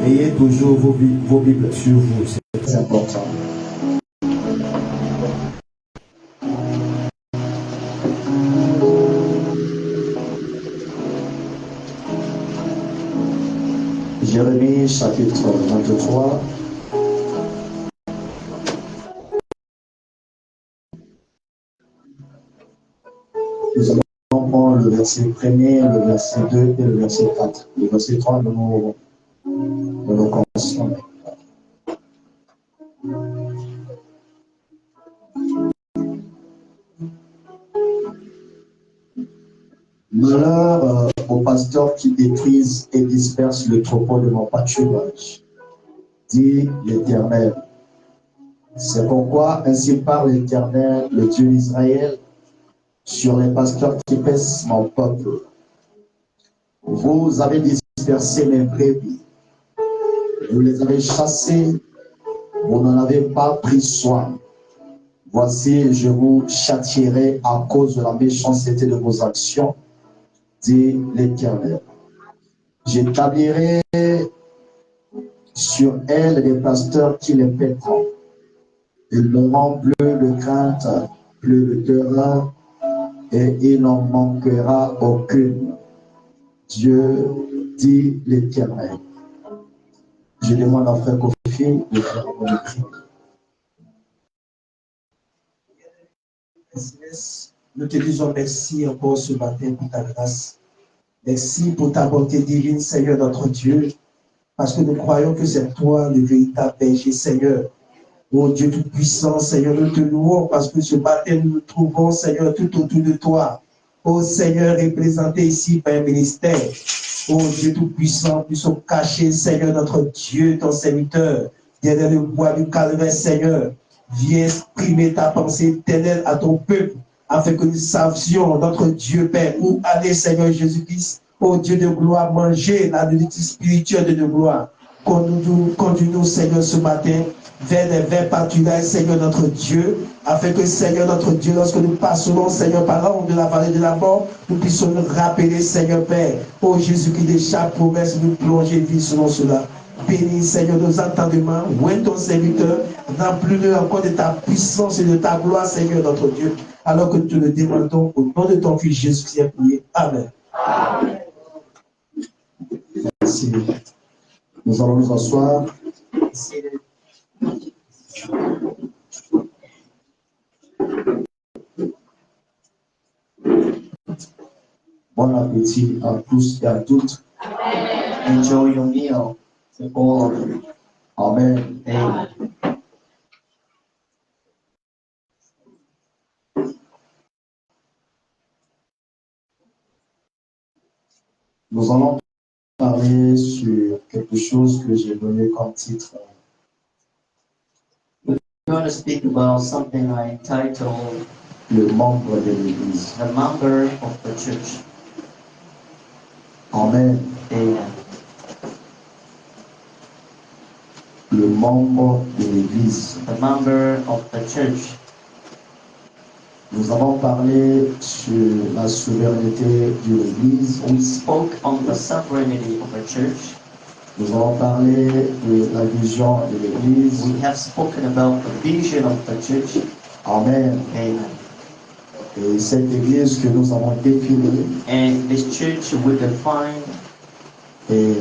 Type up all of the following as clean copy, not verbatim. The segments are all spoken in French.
Ayez toujours vos Bibles sur vous, c'est très important. Jérémie chapitre 23. Nous allons prendre le verset 1er, le verset 2 et le verset 4. Le verset 3, nous commençons. Malheur aux pasteurs qui détruisent et dispersent le troupeau de mon pâturage, dit l'Éternel. C'est pourquoi ainsi parle l'Éternel, le Dieu d'Israël, sur les pasteurs qui paissent mon peuple. Vous avez dispersé mes brebis, vous les avez chassés, vous n'en avez pas pris soin. Voici, je vous châtierai à cause de la méchanceté de vos actions, dit l'Éternel. J'établirai sur elles des pasteurs qui les paîtront. Ils n'auront plus de crainte, plus de terreur, et il n'en manquera aucune. Dieu dit l'Éternel. Je demande à frère Kofi de faire mon écrit. Nous te disons merci encore ce matin pour ta grâce. Merci pour ta bonté divine, Seigneur notre Dieu, parce que nous croyons que c'est toi le véritable berger, Seigneur. Oh Dieu tout-puissant, Seigneur, nous te louons parce que ce matin nous nous trouvons, Seigneur, tout autour de toi. Oh Seigneur, représenté ici par un ministère. Oh Dieu tout-puissant, nous sommes cachés, Seigneur notre Dieu, ton serviteur, derrière le bois du calvaire, Seigneur. Viens exprimer ta pensée éternelle à ton peuple, afin que nous savions, notre Dieu Père, où aller, Seigneur Jésus-Christ. Oh Dieu de gloire, manger la nourriture spirituelle de gloire. Conduis-nous, Seigneur, ce matin, vers les verts pâturages, Seigneur notre Dieu, afin que, Seigneur notre Dieu, lorsque nous passerons, Seigneur, par là de la vallée de la mort, nous puissions nous rappeler, Seigneur Père, ô Jésus-Christ, de chaque promesse, nous plonger vie selon cela. Bénis, Seigneur, nos entendements, ouin ton serviteur, remplis-le encore de ta puissance et de ta gloire, Seigneur notre Dieu, alors que nous te le demandons au nom de ton Fils Jésus-Christ. Amen. Amen. Merci. Nous allons nous asseoir. Bon appétit à tous et à toutes. Enjoy your meal. C'est all of you. Amen. Amen. Nous allons parler sur quelque chose que j'ai donné comme titre. We're going to speak about something I entitled Le membre de l'Église. The Member of the Church. Amen. Amen. Le membre de l'Église. The Member of the Church. Nous avons parlé sur la souveraineté de l'Église. We spoke on the sovereignty of the church. Nous avons parlé de la vision de l'Église. We have spoken about the vision of the church. Amen. Amen. Et cette Église que nous avons définie And this church we define et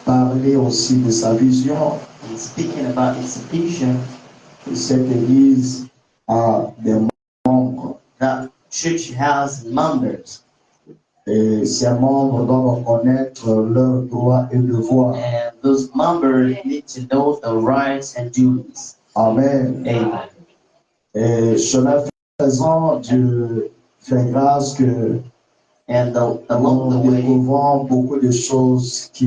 parler aussi de sa vision. and speaking about its vision. Cette Église a des membres. That church has members. Et ces membres doivent connaître leurs droits et devoirs. And those members need to know the rights and duties. Amen. Amen. Et chemin faisant, Dieu fait grâce que And along nous the way, découvrons beaucoup de choses qui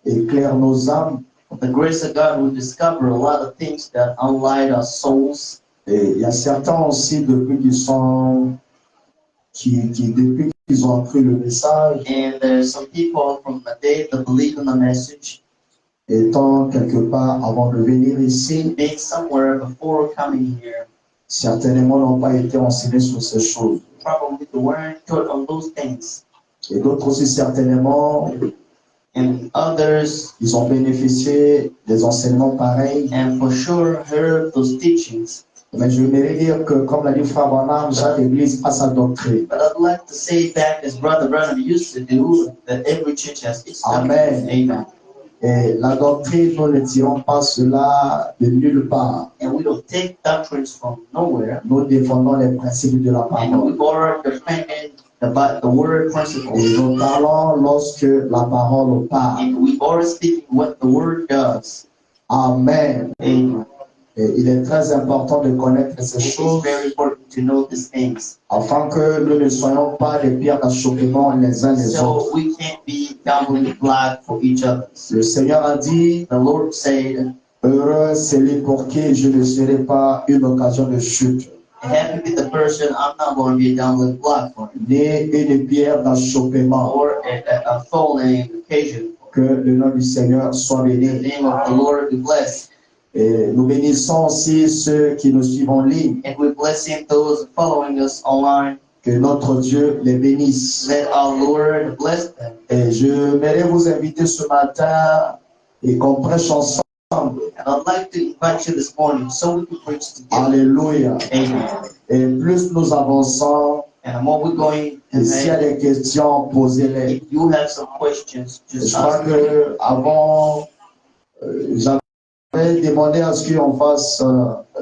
éclairent nos âmes. with the grace of God, we discover a lot of things that enlighten our souls. Et il y a certains aussi depuis depuis qu'ils ont appris le message, And there's some people from the day that believe in the message, étant quelque part avant de venir ici, being somewhere before coming here, certainement n'ont pas été enseignés sur ces choses. probably weren't taught on those things. Et d'autres aussi certainement and others, ils ont bénéficié des enseignements pareils. and for sure heard those teachings. Mais je voudrais dire que, comme l'a dit Frère Branham, chaque église a sa doctrine. But I'd like to say back as Brother Branham used to do, that every church has its Amen. doctrine. Amen. Et la doctrine, nous ne tirons pas cela de nulle part. And we don't take doctrines from nowhere. Nous défendons les principes de la And we parole. are defending the word principles. Et nous parlons lorsque la parole parle. And we are speaking what the word does. Amen. Amen. Et il est très important de connaître ces It is choses very important to know these things, afin que nous ne soyons pas des pierres d'achoppement les uns les so autres. we can't be doubling block for each other. Le Seigneur a dit, The Lord said, heureux celui pour qui je ne serai pas une occasion de chute, happy be the person I'm not going to be a doubling block for, ni une pierre d'achoppement. or a falling occasion. Que le nom du Seigneur soit In the béni. name of the Lord be blessed. Et nous bénissons aussi ceux qui nous suivent en ligne. And we blessing those following us online. Que notre Dieu les bénisse. Let our Lord bless them. Et je voudrais vous inviter ce matin et qu'on prêche ensemble. And I'd like to invite you this morning so we can preach together. Alléluia. Amen. Et plus nous avançons, And the more we're going et s'il y a ahead, des questions, posez-les. if you have some questions, Je just crois ask me. que avant, j'avais demandé à ce qu'on fasse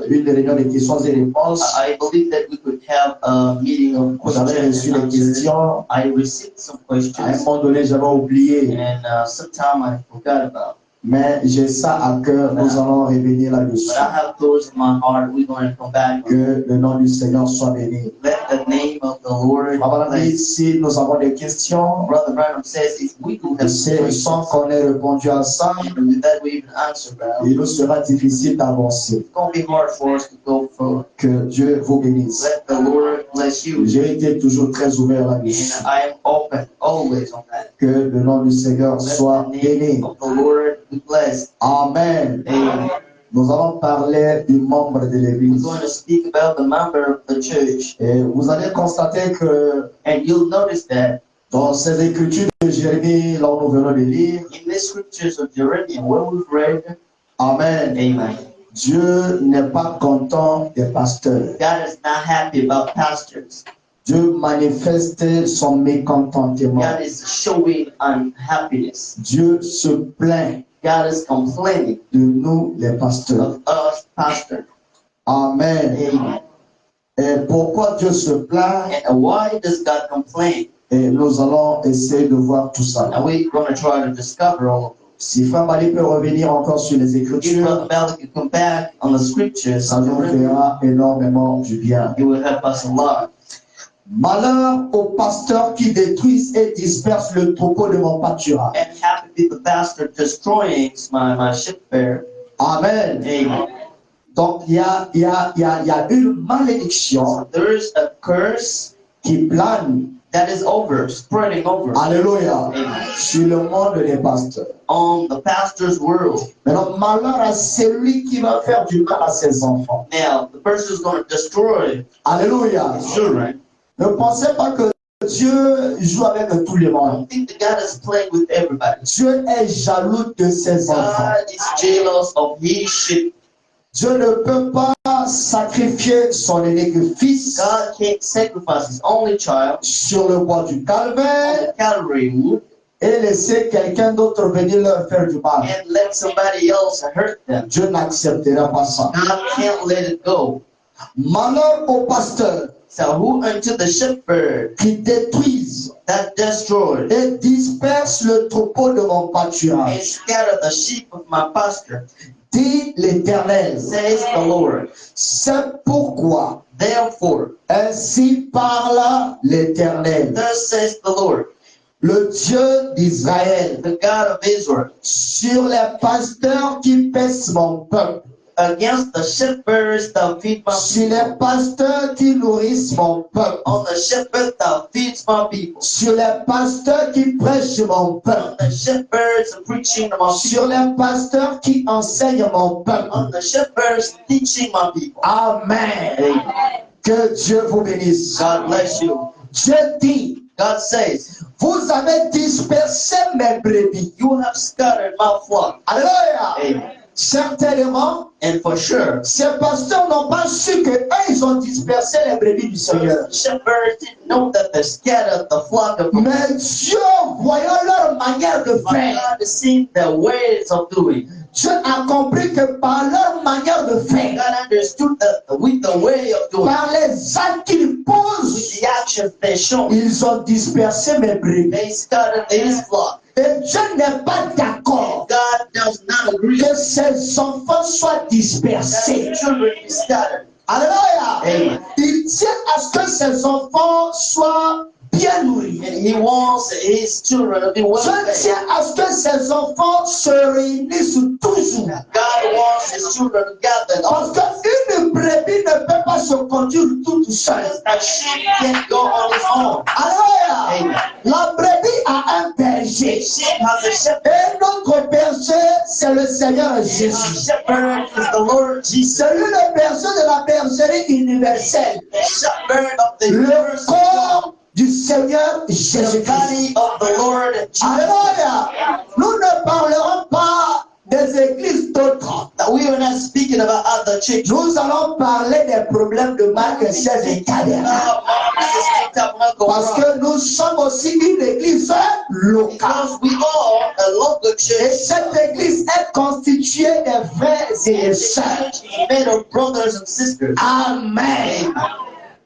une réunion de questions et réponses. I believe that we could have a meeting of J'avais reçu questions and les answers. questions. I received some À un questions, moment donné, j'avais oublié. and sometime I forgot about. Mais j'ai ça à cœur. Nous allons revenir là-dessus. But I have those in my heart. We're going to come back. Que le nom du Seigneur soit béni. Let the name of the Lord Voilà, bless. si nous avons des questions, Brother Branham says if we do have some c'est sans questions, qu'on ait répondu à ça, and with that we even answer that, il nous sera difficile d'avancer. it's going to be hard for us to go forward. Que Dieu vous bénisse. Let the Lord bless you. J'ai été toujours très ouvert And là-dessus. I am open always on that. Que le nom du Seigneur Let soit the béni. name of the Lord be blessed. Amen. Amen. Nous allons parler du membre de We're l'Église. going to speak about the member of the church. Et vous allez constater que And you'll notice that dans ces écritures de Jérémie, là où nous venons de lire, in the scriptures of Jeremiah, where we've read, Amen. Amen, Dieu n'est pas content des pasteurs. God is not happy about pastors. Dieu manifeste son mécontentement. God is showing unhappiness. Dieu se plaint God is complaining de nous, les pasteurs. of us pastors. Amen. Amen. Et pourquoi Dieu se plaint? And why does God complain? Et nous allons essayer de voir tout ça. And we're going to try to discover all of those. Si Frère Mali peut revenir encore sur les If Écritures, Brother Malik can come back on the scriptures, ça nous fera énormément du bien. it will help us a lot. Malheur aux pasteurs qui détruisent et dispersent le troupeau de mon pâturage. And happy be the pastor destroying my shepherd. Amen. Amen. Donc il y a une malédiction There's a curse qui plane, that is over, spreading over alléluia, Amen. sur le monde des pasteurs. on the pastor's world. Maintenant, malheur à celui qui va faire du mal à ses enfants. Now, the person is going to destroy Alléluia. his children. Ne pensez pas que Dieu joue avec tout le I monde. think that God is playing with everybody. Dieu est jaloux de ses enfants. God is jealous of his sheep. Dieu ne peut pas sacrifier son unique fils God can't sacrifice his only child sur le bois du on calvaire the Calvary wood et laisser quelqu'un d'autre venir leur faire du mal. and let somebody else hurt them. Dieu n'acceptera pas ça. God can't let it go. Malheur aux pasteurs So who unto the shepherd qui détruisent that destroyed et dispersent le troupeau de mon and pâturage, scatter the sheep of my pasture, dit l'Éternel. says the Lord. C'est pourquoi, Therefore, ainsi parle l'Éternel, thus says the Lord, le Dieu d'Israël, the God of Israel, sur les pasteurs qui paissent mon peuple, against the shepherds that feed my sur people, les pasteurs qui nourrissent mon peuple, on the shepherd that feeds my people, sur les pasteurs qui prêchent mon peuple, on the shepherds preaching my people, sur les pasteurs qui enseignent mon peuple. on the shepherds teaching my people. Amen. Amen. Que Dieu vous bénisse. God bless you. Dieu dit, God says, Vous avez dispersé mes brebis. You have scattered my flock. Alléluia. Amen. Certainement, And for sure, ces pasteurs n'ont pas su que eux, ils ont dispersé les brebis du Seigneur. shepherds didn't know that they scattered the flock of God. Mais Dieu, voyant leur manière de But faire, God has seen their ways of doing. Dieu a compris que par leur manière de faire, God understood that with the way of doing, par les actes qu'ils with posent, the actions they show, ils ont dispersé mes brebis. they scattered his flock. Et Dieu n'est pas d'accord God does not agree que ses enfants soient that dispersés. his children be scattered. Alléluia. Amen. Il tient à ce que ses enfants soient bien nourris. And he wants his children to be well Dieu fed. tient à ce que ses enfants se réunissent toujours. God wants his children to gather. Parce qu'une brebis ne peut pas se conduire toute seule. A sheep can't go on its own. Alléluia. Amen. La brebis a un berger. Sheep has a shepherd. Et notre berger, c'est le Seigneur A Jésus. shepherd is the Lord Jesus. C'est lui le berger de la bergerie universelle. The shepherd of the Le universe. corps du Seigneur The Jésus-Christ. body of the Lord Jesus. Alléluia. Nous ne parlerons pas des églises d'autres. Now, we are not speaking about other churches. Nous allons parler des problèmes de Marc 16 et 4. Parce que nous sommes aussi une église locale. Because we are a local Et church. cette église est constituée des frères et des sœurs. Church is made of brothers and sisters. Amen.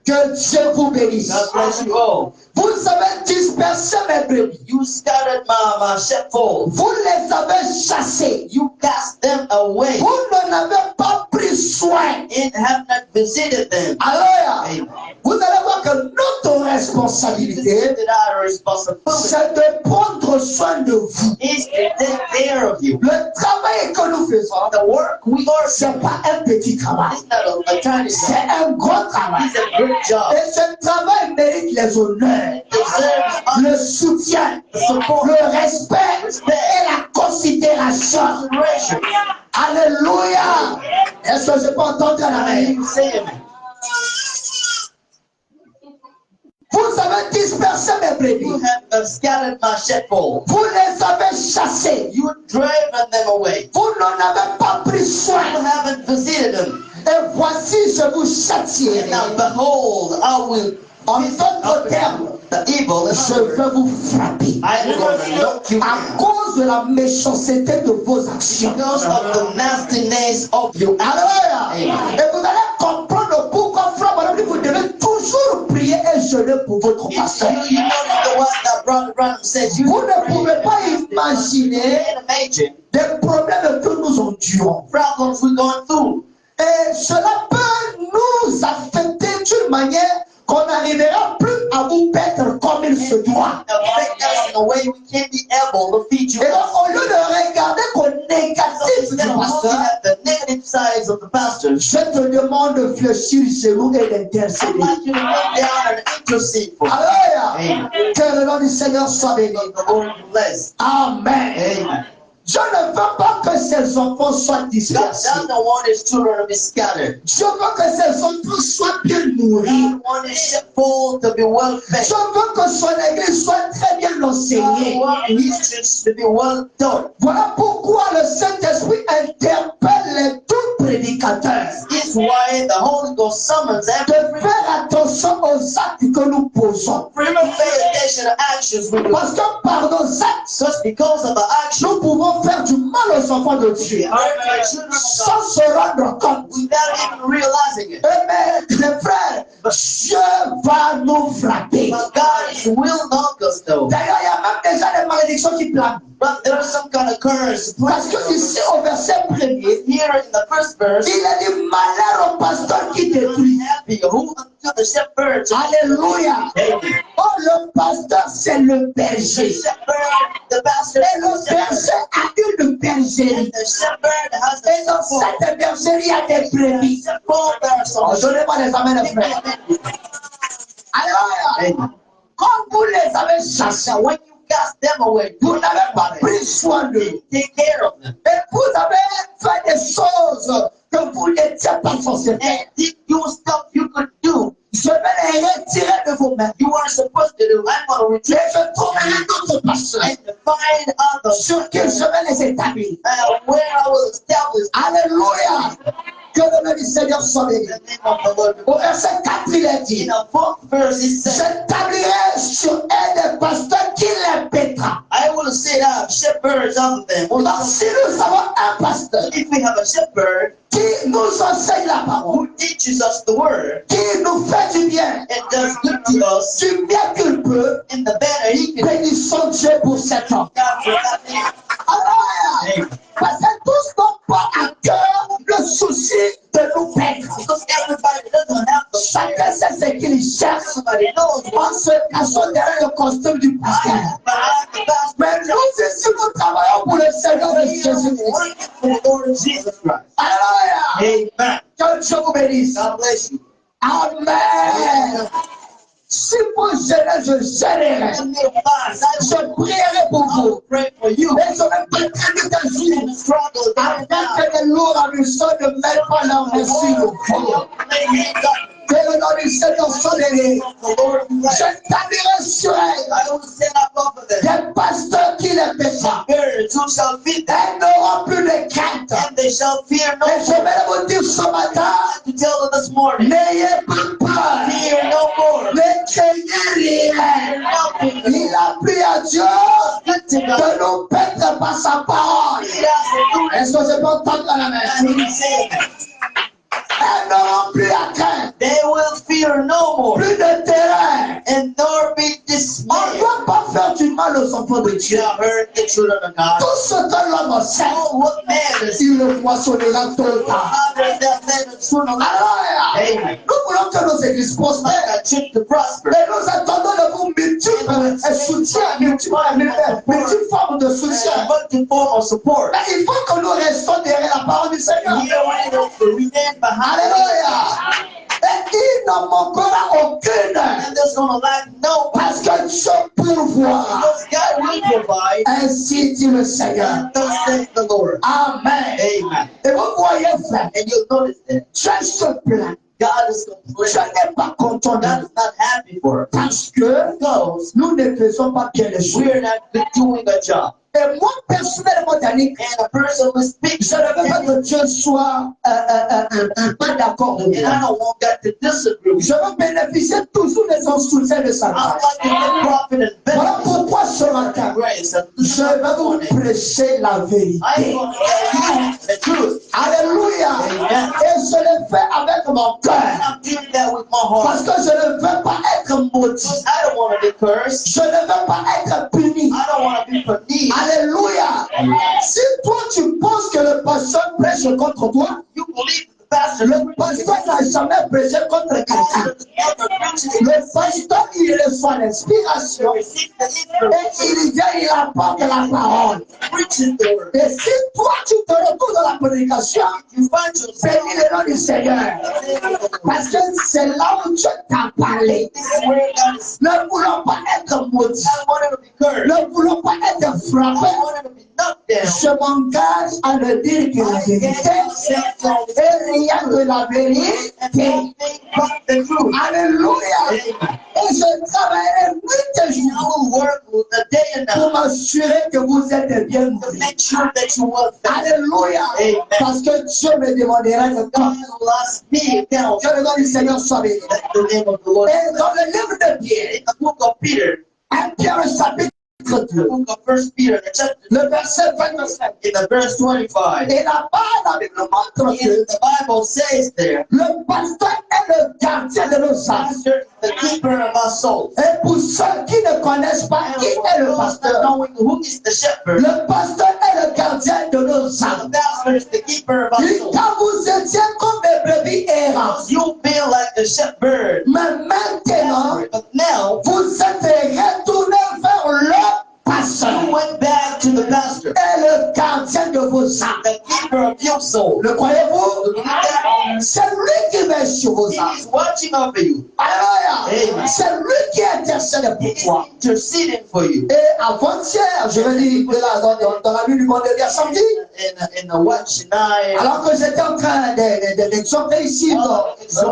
Que Dieu vous bénisse. God bless you all. Vous avez dispersé mes brebis. You scattered my sheepfold. Vous les avez chassés. You cast them away Vous n'en avez pas pris soin. and have not visited them. Alors, Amen. vous allez voir que notre This responsabilité, is our responsibility c'est de prendre soin de vous. is to take care of you. Le travail que nous faisons, The work we are c'est doing pas un petit travail. is not a tiny C'est job. un gros travail. It's a great job. Et ce travail mérite les honneurs, It deserves le soutien, le respect et la considération. consideration. Alléluia. Est-ce que je peux entendre un amen? You say amen. Vous avez dispersé mes brebis. You have scattered my sheepfold. Vous les avez chassés. You driven them away. Vous n'en avez pas pris You soin. haven't visited them. Et voici, je vous châtierai. Now behold, I will En d'autres termes, the evil and je vais vous frapper. I'm going to knock you À out cause de la méchanceté de vos actions. because of the nastiness of your Alléluia. Amen. Et vous allez comprendre pourquoi, frère, madame, vous devez toujours prier et jeûner pour votre pasteur. You know the one that Brother Branham says you Vous ne pouvez pas imaginer can imagine des problèmes que nous endurons. problems we're going through. Et cela peut nous affecter d'une manière qu'on n'arrivera plus à vous paître comme il se doit. Affect us in a way we can't be able to feed you. Et donc, au lieu de regarder qu'au négatif du Instead of looking pasteur, at the negative sides of the pastor, je te demande de fléchir chez nous et I'd d'intercéder. like you to kneel down and intercede for me. Alléluia. Amen. Que le nom du Seigneur soit béni. May the Lord be blessed. Amen. Amen. Dieu ne veut pas que ses enfants soient God dispersés. doesn't want his children to be scattered. Dieu veut que ses enfants soient bien nourris. God wants his sheepfold to be well fed. Dieu veut que son église soit très bien God enseignée. wants his church to be well taught. Voilà pourquoi le Saint-Esprit interpelle les tout prédicateurs This is why the Holy Ghost summons de every faire attention aux actes que nous posons. pay attention to actions we do. Parce que par nos actes, Because of the action, nous pouvons faire du mal aux enfants de Dieu we hurt the children of sans God se rendre compte. without even realizing it. Mais les frères, Dieu va nous frapper. But God will knock us though. D'ailleurs, il y a même déjà des malédictions qui planent. But there is some kind of curse. Parce que ici, au verset premier, Here in the first verse, il a dit malheur au pasteur qui détruit. happy who unto the shepherds. Alléluia. Oh, le pasteur, c'est le The berger. shepherd, the pastor, Et le berger a une bergerie. the shepherd has Et dans the sheepfold. cette bergerie, il y a des brebis. Sheepfold, there are some Oh, donnez-moi les amens, les frères. Alléluia. Amen. Quand vous les avez chassés, Now when you cast them away, vous n'avez pas pris soin d'eux. take care of them. Et vous avez fait des choses que vous n'étiez pas censés faire. And did you stuff you could do Je vais les retirer de vos mains. You are supposed to do. I'm going to Et return je trouverai d'autres pasteur and to find other sur qui je vais les établir. where I will establish Alléluia. Que le nom du Seigneur soit béni. the name of the Lord. Au verset 4, il est dit, In the fourth verse, it says, j'établirai sur un des pasteurs qui les pétera. I will set up shepherds of them. Donc, si nous avons un pasteur If we have a shepherd qui nous enseigne la parole, who teaches us the word qui nous fait du bien, and does good to us, du bien qu'il peut, and the better he can bénissons Dieu pour cet homme. God for that man. Alléluia. Parce que tous n'ont pas à cœur le souci de nous perdre. Because everybody doesn't have the Chacun sait ce qu'il cherche. Somebody knows On se cache derrière le costume du pasteur. behind the gospel. Mais nous ici, nous travaillons pour le Seigneur de Jésus-Christ. Working for the Lord Jesus Christ. Alléluia. Amen. Que Dieu vous bénisse. God bless you. Amen. Si vous gênez, je gênerai. In the past, I Je prierai pour vous. will pray for you. Et je vais prétendre qu'un jour, And struggle afin down. que les lourds en mission ne mettent pas leur merci au fond. Lay hands on Que le nom du Seigneur soit béni. the Lord Christ. J'établirai sur elle I will set up over them. des pasteurs qui les paîtront. Birds who shall feed them, Elles n'auront plus de crainte. and they shall fear no Et je more. vais vous dire ce matin, To tell them this morning, n'ayez pas peur. fear no more. Ne craignez rien. Nothing. Il a pris à Dieu Good to God. de nous paître par sa parole. He has to do Est-ce que je peux entendre la main? and he said, Elles n'auront plus à craindre. they will fear no more, Plus de terreur. and nor be On ne dismayed. doit pas faire du mal aux enfants de You Dieu. have heard the children of God. Tout ce que l'homme sait, Oh, what man is il le moissonnera tôt ou tard. Father that man is true to God. Alléluia. Amen. Nous voulons que nos églises prospèrent. Like a chip to prosper. Et nous attendons de vous multiples soutiens, multiples formes de soutien. Multiple form of support. Mais il faut que nous restons derrière la parole du Seigneur. We don't want to remain behind. Alléluia. Et il n'en manquera aucune. And there's gonna lack no Parce que Dieu pourvoit. because God will provide. Ainsi dit le Seigneur. And thus says the Lord. Amen. Amen. Et vous voyez, frère, And you'll notice that Dieu se plaint. God is Dieu complaining. n'est pas content de God nous. is not happy for us. Parce que Because nous ne faisons pas bien les choses. we're not doing a job. Et moi, personnellement, Danick, And a person who speaks, je ne veux pas que Dieu soit pas d'accord de and I moi. don't want God to disagree with Je you. veux bénéficier toujours des soutiens de sa I grâce. like to get profit and Voilà benefit pourquoi ce matin, grace. And je vais vous prêcher la I'm vérité. going to tell you the truth. Alléluia. Amen. Et je le fais avec mon And cœur. I'm doing that with my Parce heart. que je ne veux pas être maudit. Because I don't want to be cursed. Je ne veux pas être puni. I don't want to be punished. Alléluia. Si toi tu penses que le pasteur prêche contre toi, You believe that the pastor le pasteur n'a jamais prêché contre quelqu'un. Le pasteur, il reçoit l'inspiration receives the et il vient, il apporte la parole. preaches the word. Et si toi tu te retrouves dans la prédication, You find yourself bénis le nom du Seigneur. Parce que c'est là où Dieu t'a parlé. this is where God is. Ne voulons pas être maudits. I don't want it to be cursed. Ne voulons pas être I frappés. don't want it to be knocked down. Je m'engage à ne dire que la vérité et rien que la And vérité. nothing but the truth. Alléluia. Et je travaillerai nuit et You jour will work with the day and pour night m'assurer que vous êtes bien to nourris. make sure that you will Alléluia. Parce que Dieu me demandera de God temps. will ask me account. Que le nom du Seigneur soit béni. That's the name of the Lord. Et dans le livre de Pierre, In the book of Peter, 1 Pierre chapitre the 2, book of First Peter, the chapter, le verset 25. in the verse 25, Et là-bas, la Bible montre que and the Bible says there, le pasteur est le gardien de nos âmes. Pastor, the keeper of our souls. Et pour ceux qui ne connaissent pas And qui for est le those not pasteur, knowing who is the shepherd, le pasteur est le gardien de nos the âmes. pastor is the keeper of our Et souls. quand vous étiez comme des brebis errantes, You feel like a shepherd, mais maintenant, but now vous êtes retournés vers le you pasteur. went back to the pastor, est le gardien de vos âmes. the keeper of your soul. Le croyez-vous? Believe that? C'est lui qui veille sur vos âmes. He is watching over you. Alléluia. Amen. C'est lui qui intercède He pour is toi. interceding for you. Et avant-hier, je vais dire dans la nuit du vendredi à samedi, In the watch night, alors que j'étais en train d'exhorter ici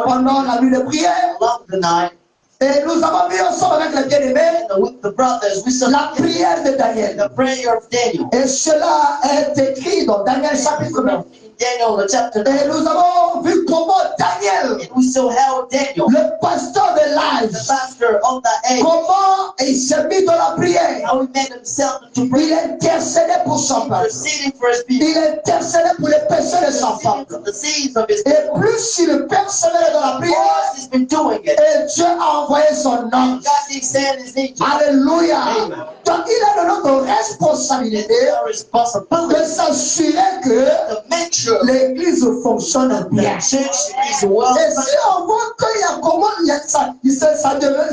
pendant la nuit de prière, along the night, et nous avons mis ensemble avec les bien-aimés and with the brothers, we saw la prière de Daniel. the prayer of Daniel. Et cela est écrit dans Daniel chapitre 9. In Daniel, the chapter 9. Et nous avons vu comment Daniel, And we saw how Daniel, le pasteur de the l'âge, pastor of the age, comment il s'est mis dans la prière. how he made himself into Il prayer, intercédait pour son peuple. interceding for his people, Il intercédait pour les péchés de son interceding peuple. for the sins of his Et people. plus il persévérait dans la prière, Because he's been doing it, et Dieu a envoyé son ange. God extended his angel. Alléluia. Amen. Donc il a de notre responsabilité Our de responsibility s'assurer que to make sure l'église fonctionne the bien. church is well. Et si on voit qu'il y a comment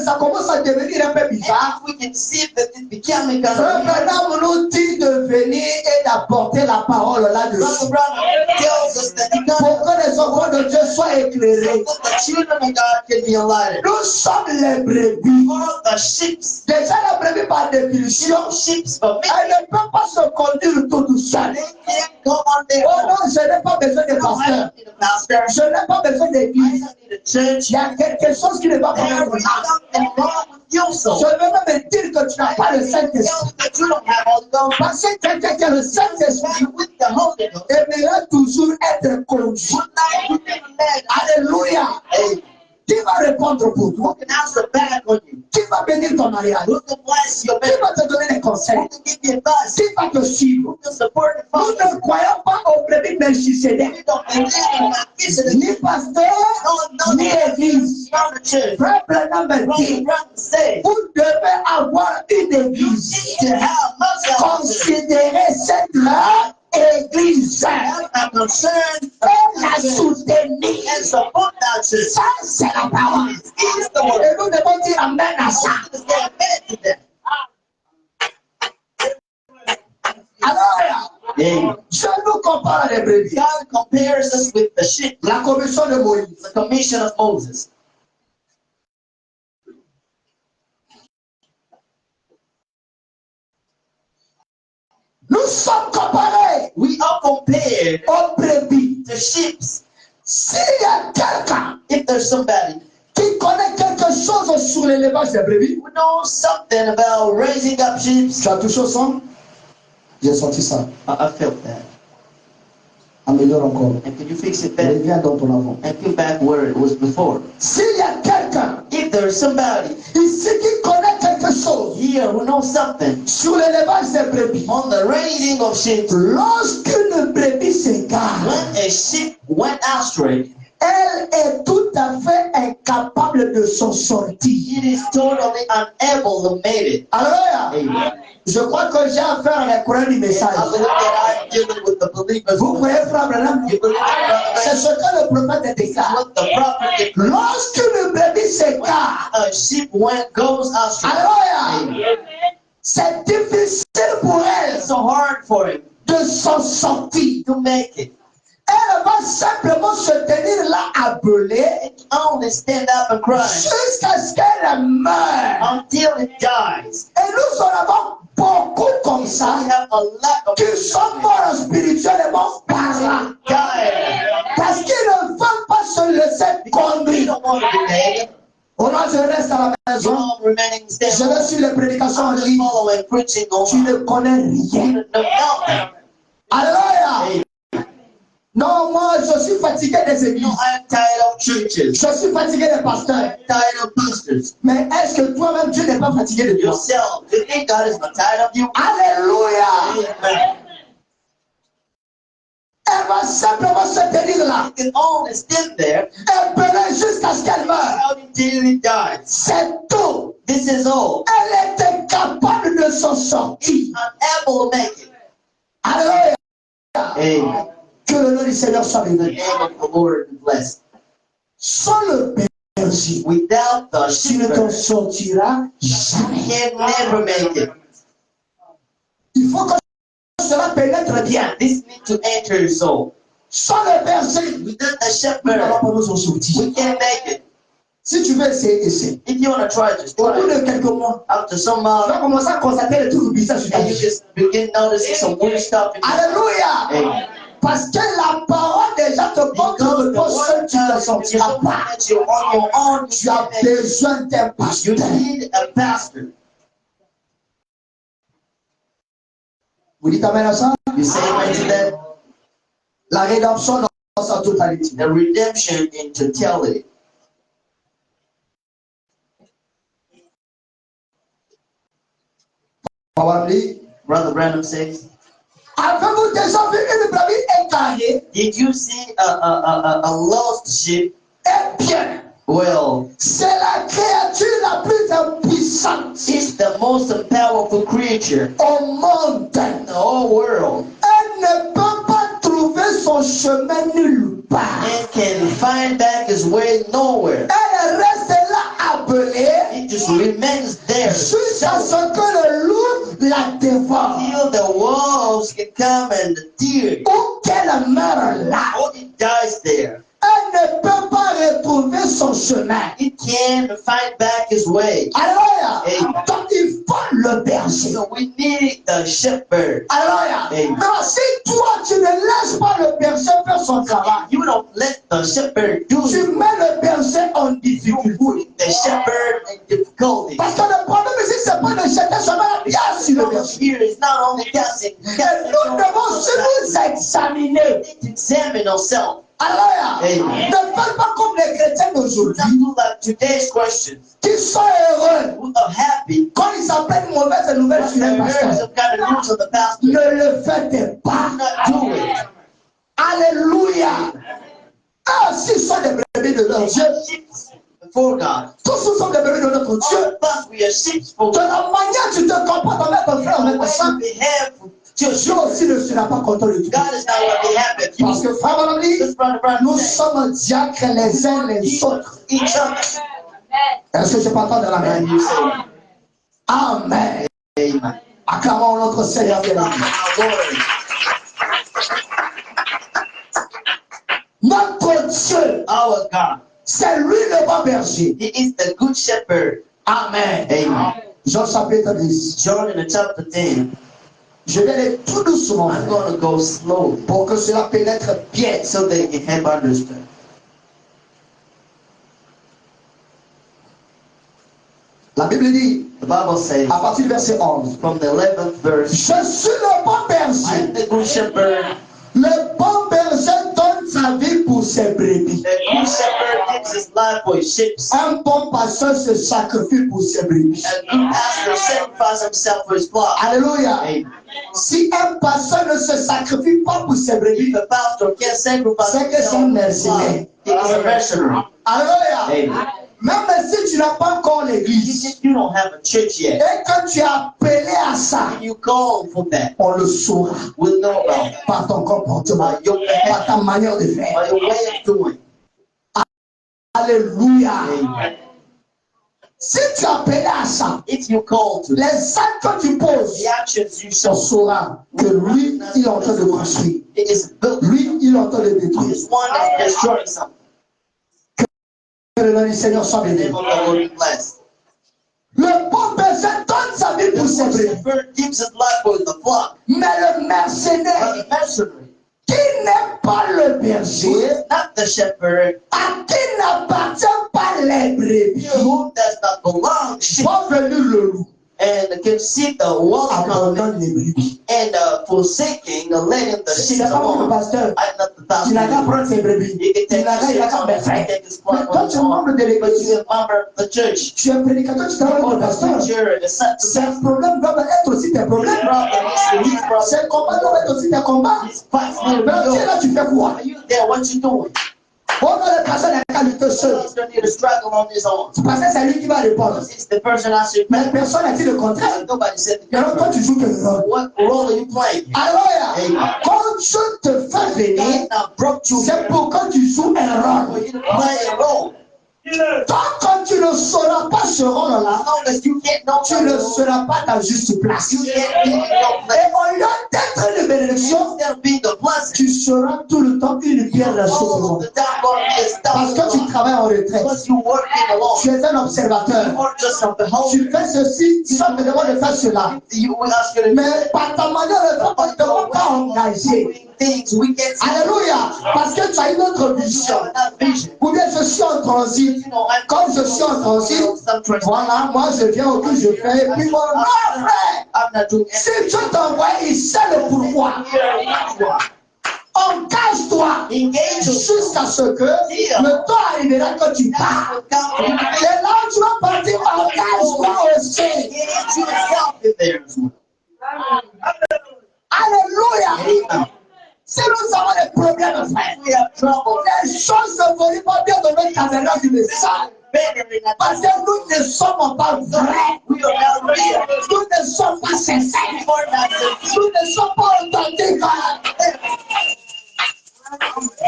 ça commence à devenir un peu bizarre, If we can see that it's becoming kind Frère of Branham nous dit de venir et d'apporter la parole Brother là-dessus. Branham tells us that he Pour comes que les enfants de Dieu soient so éclairés. that the children of God can be enlightened. Nous sommes les brebis. All the sheep, Déjà la brebis par définition, sheep, but elle ne peut pas se conduire toute seule. they can't go on their Oh own. non, je n'ai pas besoin de I pasteur. don't need a pastor. Je n'ai pas besoin I d'église. don't need a church. Il y a quelque chose qui ne va pas There dans mon is âme. something wrong with your soul. Je veux même dire que tu n'as pas le Tell Saint-Esprit. you that you don't have Holy Ghost. Parce que quelqu'un qui a le Saint-Esprit You with the Holy Ghost. aimerait toujours être conduit. Would not you never let Alléluia. Hey, Qui va répondre pour toi? who can answer back on you? Qui va bénir ton mariage? Who can bless your Qui marriage? va te donner des conseils? Who can give you advice? Qui va te suivre? Who can support and Nous follow? ne croyons pas au brebis Melchisédek. We don't believe in that. This is Ni pasteur, ni église. not the church. Frère Branham me Brother dit, Branham said, vous devez avoir une église. you need to have much Considérez cette église I'm concerned et la soutenir. and support that church. Ça, c'est la parole. It's the word. Et nous devons dire amen à ça. I want you to say amen to that. Alors, Yeah. je nous compare à les brebis. God compares us with the sheep, La commission de Moïse. the commission of Moses. Nous sommes comparés We are compared aux brebis. to sheep. S'il y a quelqu'un If there's somebody qui connaît quelque chose sur l'élevage des brebis, who knows something about raising up sheep, tu as touché au son? J'ai senti ça. I felt that. Améliore encore. And can you fix it better Reviens dans ton avant. and get back where it was before? S'il y a quelqu'un If there's somebody ici qui connaît quelque chose here who knows something sur l'élevage des brebis, on the raising of sheep, lorsqu'une brebis s'égare, when a sheep went astray, elle est tout à fait incapable de s'en sortir. it is totally unable to make it. Alléluia. Amen. Je crois que j'ai affaire à les courants du I message. believe that I'm dealing with the believers. Vous croyez, frère Branham? You believe C'est that ce que le prophète déclare. what the prophet declared. Lorsqu'une brebis s'égare, A sheep goes astray. alléluia, c'est difficile pour elle It's so hard for him de s'en sortir. to make it. Elle va simplement se tenir là à beuler Only stand up and cry jusqu'à ce qu'elle meure. until it dies. Et nous en avons beaucoup comme ça We have a lot of qui sont morts spirituellement parlant. died. Parce qu'ils ne veulent pas se laisser We conduire. don't want to be made. Oh non, je reste à la maison. Some remaining Je vais stand suivre les prédications en ligne. following preaching on. Tu ne connais rien. No, no. Alléluia. Non, moi, je suis fatigué des No, églises. I'm tired of churches. Je suis fatigué des pasteurs. I'm tired of pastors. Mais est-ce que toi-même, Dieu n'est pas fatigué de toi? Yourself. Do you think God is not tired of you? Alléluia. Amen. Elle va simplement se tenir là. You can only stand there Elle peut jusqu'à ce qu'elle meure. out until it dies. C'est tout. This is all. Elle est incapable de s'en sortir. Unable to make it. Alléluia. Amen. Que le nom du Seigneur soit The béni. name of the Lord is blessed. Sans le berger, Without the tu ne t'en shepherd, sortiras you jamais. can never make it. Il faut que bien. This need to enter your soul. Sans le berger, Without the nous shepherd, n'allons pas nous en sortir. we can't make it. Si tu veux essayer, essaie. If you want to try, just Au try bout it. de quelques mois, After some tu months, vas commencer à constater les trucs bizarres sur ta and you vie. just begin noticing some weird stuff in your Alléluia. Amen. Parce que la parole déjà te montre Because que the toi seul word tu ne tells you sortiras pas. that you're on your own. Tu as besoin d'un You pasteur. need a pastor. Vous dites amen à ça? You say amen to that? La rédemption dans sa totalité. The redemption in totality. Brother Branham says, Avez-vous déjà vu une brebis égarée? did you see a lost sheep? Eh bien, Well, c'est la créature la plus puissante it's the most powerful creature au monde. in the whole world. Elle ne peut pas trouver son chemin nulle part. And can find back his way nowhere. Elle reste là appelée It just remains there jusqu'à ce que le loup la dévore until the wolves can come and the deer. ou qu'elle meurt là. Or it dies there. Elle ne peut pas retrouver son chemin. It can find back his way. Alléluia. Amen. Donc il faut le berger. So we need the shepherd. Alléluia. Amen. Mais si toi tu ne laisses pas le berger faire son travail, You don't let the shepherd do tu it. mets le berger en You difficulté. put the shepherd in difficulty. Parce que le problème ici, c'est pas de jeter seulement la pierre sur le The berger. here is not only casting. Et nous devons sur nous examiner. We need to examine ourselves. Alléluia. Amen. Ne faites pas comme les chrétiens Not d'aujourd'hui to like today's questions. qui sont heureux Who are happy. quand ils apprennent une mauvaise nouvelle When sur they un heard pasteur. some kind of news of the pastor. Ne le faites pas. Do not do it. Alléluia. Ah, s'ils sont des brebis de leur Dieu, Sheep before God. tous nous sommes des brebis de notre Dieu. All of us, we are sheep for De God. la manière dont tu te comportes avec ton frère, avec ta soeur, When we behave for Dieu children, aussi ne sera pas content de toi. God is not going to be happy if you Parce que frère mon ami, just run around nous and say, sommes diacres les uns les autres. each other. Est-ce que je peux entendre la And main? you say, Amen. Amen. Acclamons notre Seigneur bien-aimé. Our Lord, Notre Dieu, our God, c'est lui le bon berger. He is the good shepherd. Amen. Amen. Jean chapitre 10. John in the chapter 10, Je vais aller tout doucement I'm going to go slowly pour que cela pénètre bien. so that you can help understand. La Bible dit, The Bible says, à partir du verset 11, from the 11th verse, je suis le bon I berger. am the good shepherd. Le bon berger donne sa vie pour ses brebis. The good shepherd gives his life for his sheep. Un bon pasteur se sacrifie pour ses brebis. A good pastor sacrifices himself for his flock. Alléluia. Amen. Si un pasteur ne se sacrifie pas pour ses brebis, If a pastor can't sacrifice c'est que c'est himself un for his flock, mercenaire. he is a mercenary. Alléluia. Amen. Même si tu n'as pas encore l'église You don't have a church yet. et que tu es appelé à ça, And you call for that. on le saura We'll know about it. par ton comportement, By your par behavior, ta manière de faire. by your way of doing. Alléluia. Amen. Si tu es appelé à ça, If you call to les actes que tu poses, the actions you on show, saura que lui, il est en train de construire. it is built. Lui, il est en train de It détruire. is one that's destroying something. Que le nom du Seigneur soit The béni. name of the Lord be blessed. Le bon berger donne sa vie The pour ses good brebis. shepherd gives his life for the flock. Mais le mercenaire But the mercenary, qui n'est pas le berger, not the shepherd, à qui n'appartient pas les brebis, who does not belong, sheep, va venir le loup, and can see the wolf coming abandonne les brebis. and forsaking, letting the sheep C'est pas comme le alone. pasteur. I'm not the Il n'a qu'à pastor. prendre ses brebis. He can Il take n'a his qu'à sheep me on, faire. take his Mais flock toi, on tu his es own. membre de But l'église. you're a member of the church. Tu es prédicateur, tu travailles Or comme the pasteur. preacher, the son, Ces problèmes doivent être aussi tes his problèmes. problem is his problem. Ces combats doivent être aussi tes combats. His fights need Mais to tu be es là, yours. tu fais quoi? Are you there? What you doing? On a le pasteur n'a qu'à lutter The seul. pastor need to struggle on his own. Parce que c'est lui qui va répondre. It's the person I should Mais pay. personne n'a dit le contraire. Nobody said the Et alors toi, tu difference. joues quel rôle? What role are you playing? Alléluia. Quand Dieu te fait venir, God now brought you c'est here pour que tu joues un for rôle. you to play a role. Tant que tu ne sauras pas ce rôle-là, As long as you can't know tu ne seras pas ta juste place. you can't be in your Et place. au lieu d'être le bénédiction, instead of being the blessing, tu seras tout le temps une pierre all d'achoppement. the time going to be a Parce stumbling que tu block. travailles en retraite. Because you work in alone. Tu es un observateur. You are just a Tu beholder. fais ceci, ça te demande de faire cela. You will ask you to do Mais par ta manière de faire, on ne te demande pas engagé. things we can see. Alléluia. Parce que tu as une autre vision. Vision. Ou bien je suis en transit. You know, I'm Comme je suis en transit, voilà, moi je viens au que je fais. Et puis mon non, frère. I'm not doing Si Dieu t'envoie, il sait le pourquoi. anything. Engage-toi Engage jusqu'à ce que le temps arrivera que tu pars. Et là où tu vas partir, engage-toi aussi. Engage yourself in there as well. Alléluia. Amen. Si nous avons des problèmes, frère, We have trouble. les choses ne vont pas bien dans notre caméra du message. Parce que nous ne sommes pas vrais. We are not real. Nous ne sommes pas sincères. Nous ne sommes pas authentiques.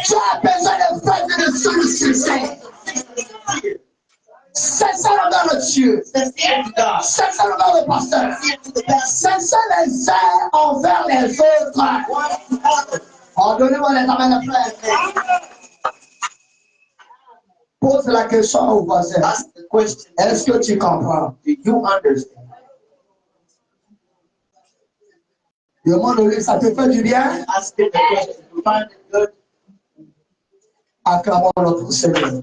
Tu as besoin de frères et de sœurs sincères. Sincères envers le Dieu. Sincères envers le pasteur. Sincères les uns envers les autres. Oh, donnez-moi les amens de frère. Pose la question au voisin. Ask the question. Est-ce que tu comprends? Do you understand? Demande-lui, ça te fait du bien? Ask him the question. You find it good? Acclamons notre Seigneur.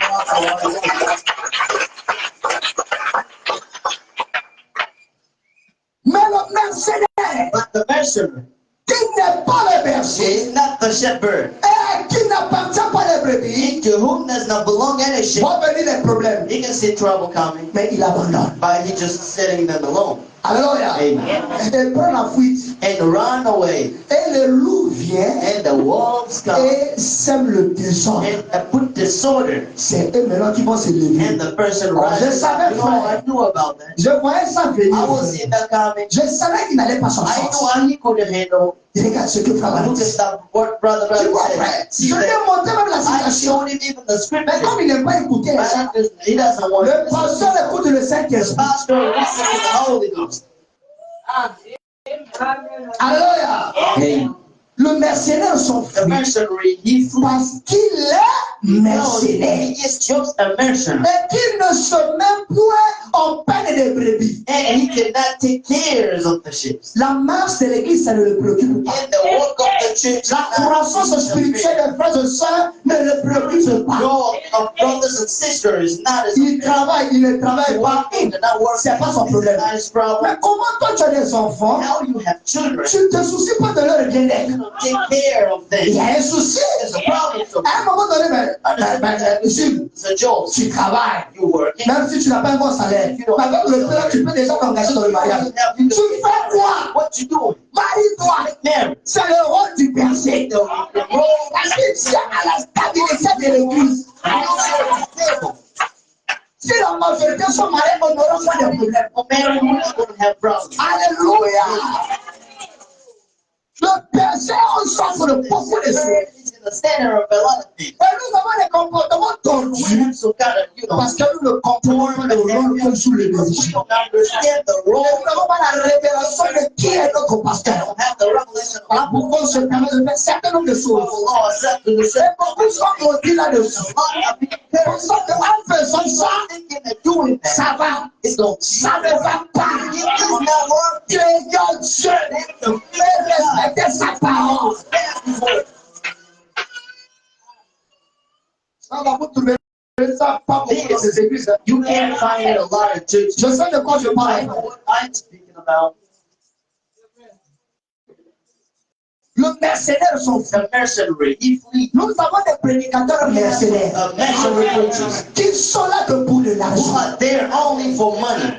Mais le mercenaire But the mercenary qui n'est pas le berger is not the shepherd, et qui n'appartient pas les brebis, to whom does not belong any sheep. vont venir les problèmes. He can see trouble coming, Mais il abandonne. but he just setting them alone. Alléluia. Amen. Et prend la fuite. And run away. Et le loup vient And the wolves come et sème le désordre. and put disorder. C'est eux maintenant qui vont se lever. And the person Oh, je rises. savais, You know, I frère. knew about that. Je voyais ça I venir. was seeing that coming. Je savais qu'il n'allait pas s'en I knew sortir. how he couldn't handle. Regarde ce que frère Look dit. at that what brother Tu vois, frère, said. See je lui ai that? montré même la I situation. showed him even the Mais scripture. comme il n'aime pas écouter, But he doesn't want le to. pasteur écoute le The Saint-Esprit. pastor listens to the Holy Ghost. Alléluia. Hey, Le mercenaire s'en the fout mercenary, he flew. parce qu'il est mercenaire. He is just a mercenary. Et qu'il ne se met point en peine des brebis. And he cannot take care of the sheep. La marche de l'église, ça ne le préoccupe pas. And the work of the church, La croissance spirituelle des frères et sœurs ne le préoccupe pas. growth of brothers and sisters is not his Il travaille, il ne travaille pas. working, not working. C'est pas son problème. Not his problem. Mais comment toi tu as des enfants, Now you have children. tu ne te soucies pas de leur bien-être. You don't take care of Il y them. a un souci. There's a problem. So, À un moment donné, Jules, it's a job. tu travailles. You work. Même si tu n'as pas un bon salaire. Mais avec le temps, tu peux déjà t'engager dans le mariage. Tu fais quoi? What you doing? Marie-toi. Mary. C'est le rôle du berger. Parce qu'il tient à la stabilité de l'église. Si la majorité sont mariés, on n'aura pas de problème. Mary, we're not going to have problems. Alléluia. Le berger, on souffre de beaucoup de choses. It's in the center of a lot of things. Et nous avons des comportements We tordus have some kind of, you know, parce que nous ne comprenons pas le rôle que joue le we berger. don't understand the Nous role. n'avons pas la révélation de qui est notre We pasteur. don't have the revelation of Voilà pourquoi on se permet de faire un certain nombre de the choses. law except in the Et sense beaucoup sont maudits là-dessus. of lot of people Parce qu'en faisant ça, thinking that doing that ça va. is going to Ça ne va pas. It is not working. Dieu est Dieu. Fais respecter sa parole. Ça va vous trouver ça pas beaucoup dans ces églises. You can't find it a lot of churches. Je sais de quoi je I parle. know what I'm speaking about. Le mercenaire sont fous. The mercenary, he flees. Nous avons des prédicateurs mercenaires Mercenary preachers qui sont là debout de who l'argent. are there only for money.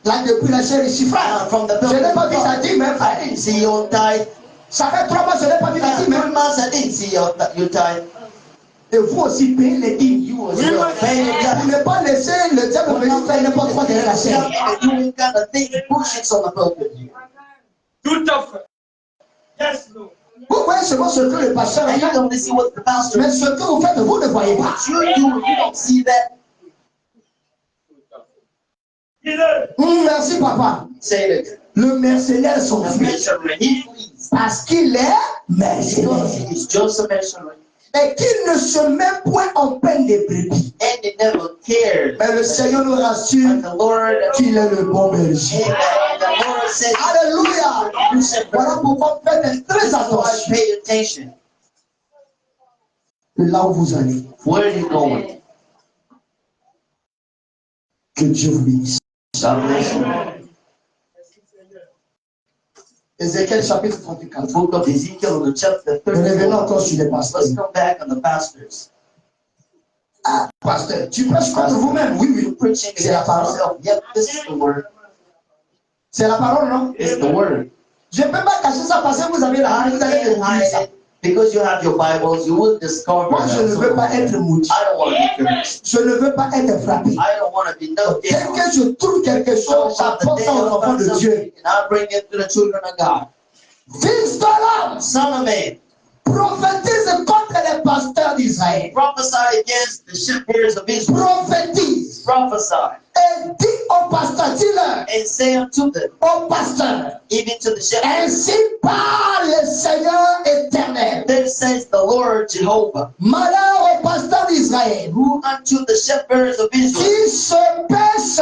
Là, depuis la chair ici, frère. From the Je n'ai pas vu ça dire, mais I frère. didn't see your tithe. Ça fait 3 mois, je n'ai pas vu ça dire, 3 mais. months I didn't see your tithe. Et vous aussi payez les dîmes. You was paying your Vous ne pas laisser le diable venir faire n'importe quoi derrière la chair. You ain't got to think bullshit on the pulpit. Tout à fait. Yes, Lord. Vous voyez seulement ce que le pasteur And you fait. only see what the pastor Mais ce que vous faites, vous ne voyez pas. you do. You don't see that. Il est. Merci, papa. Say it again. Le mercenaire The s'enfuit mercenary, he flees. parce qu'il est Because mercenaire. he is just a mercenary. Et qu'il ne se met point en peine des brebis. And he never cared. Mais le Seigneur nous rassure But the Lord, qu'il est le bon berger. amen. The Lord said, Alléluia. you should Voilà pourquoi faites très Why attention pay attention. là où vous allez. Where are you going? Que Dieu vous bénisse. God bless you. Ézéchiel chapitre The 34. book of Ezekiel, the chapter Nous revenons 34. encore sur les pasteurs. Let's come back on the pastors. Ah, pasteur, tu prêches contre vous-même. Oui, You're oui. preaching C'est la against parole. yourself. Yep, this is the word. C'est la parole, non? It's the word. Je ne peux pas cacher ça parce que vous avez la Bible, vous allez You can't découvrir ça. hide it. Because you have your Bibles, you will discover Moi, je ne that. veux pas être maudit. I don't want to be cursed. Je ne veux pas être frappé. I don't want to be knocked Dès down. que je trouve quelque chose, j'apporte ça aux enfants de Dieu. And I bring it to the children of God. Fils de l'homme, Son of man, prophétise contre les pasteurs d'Israël. prophesy against the shepherds of Israel. Prophétise. Prophesy Et dis aux pasteurs, dis-leur, and say unto them, aux pasteurs, even to the shepherds, ainsi parle le Seigneur éternel. then says the Lord Jehovah, Malheur aux pasteurs d'Israël who unto the shepherds of Israel qui se paissent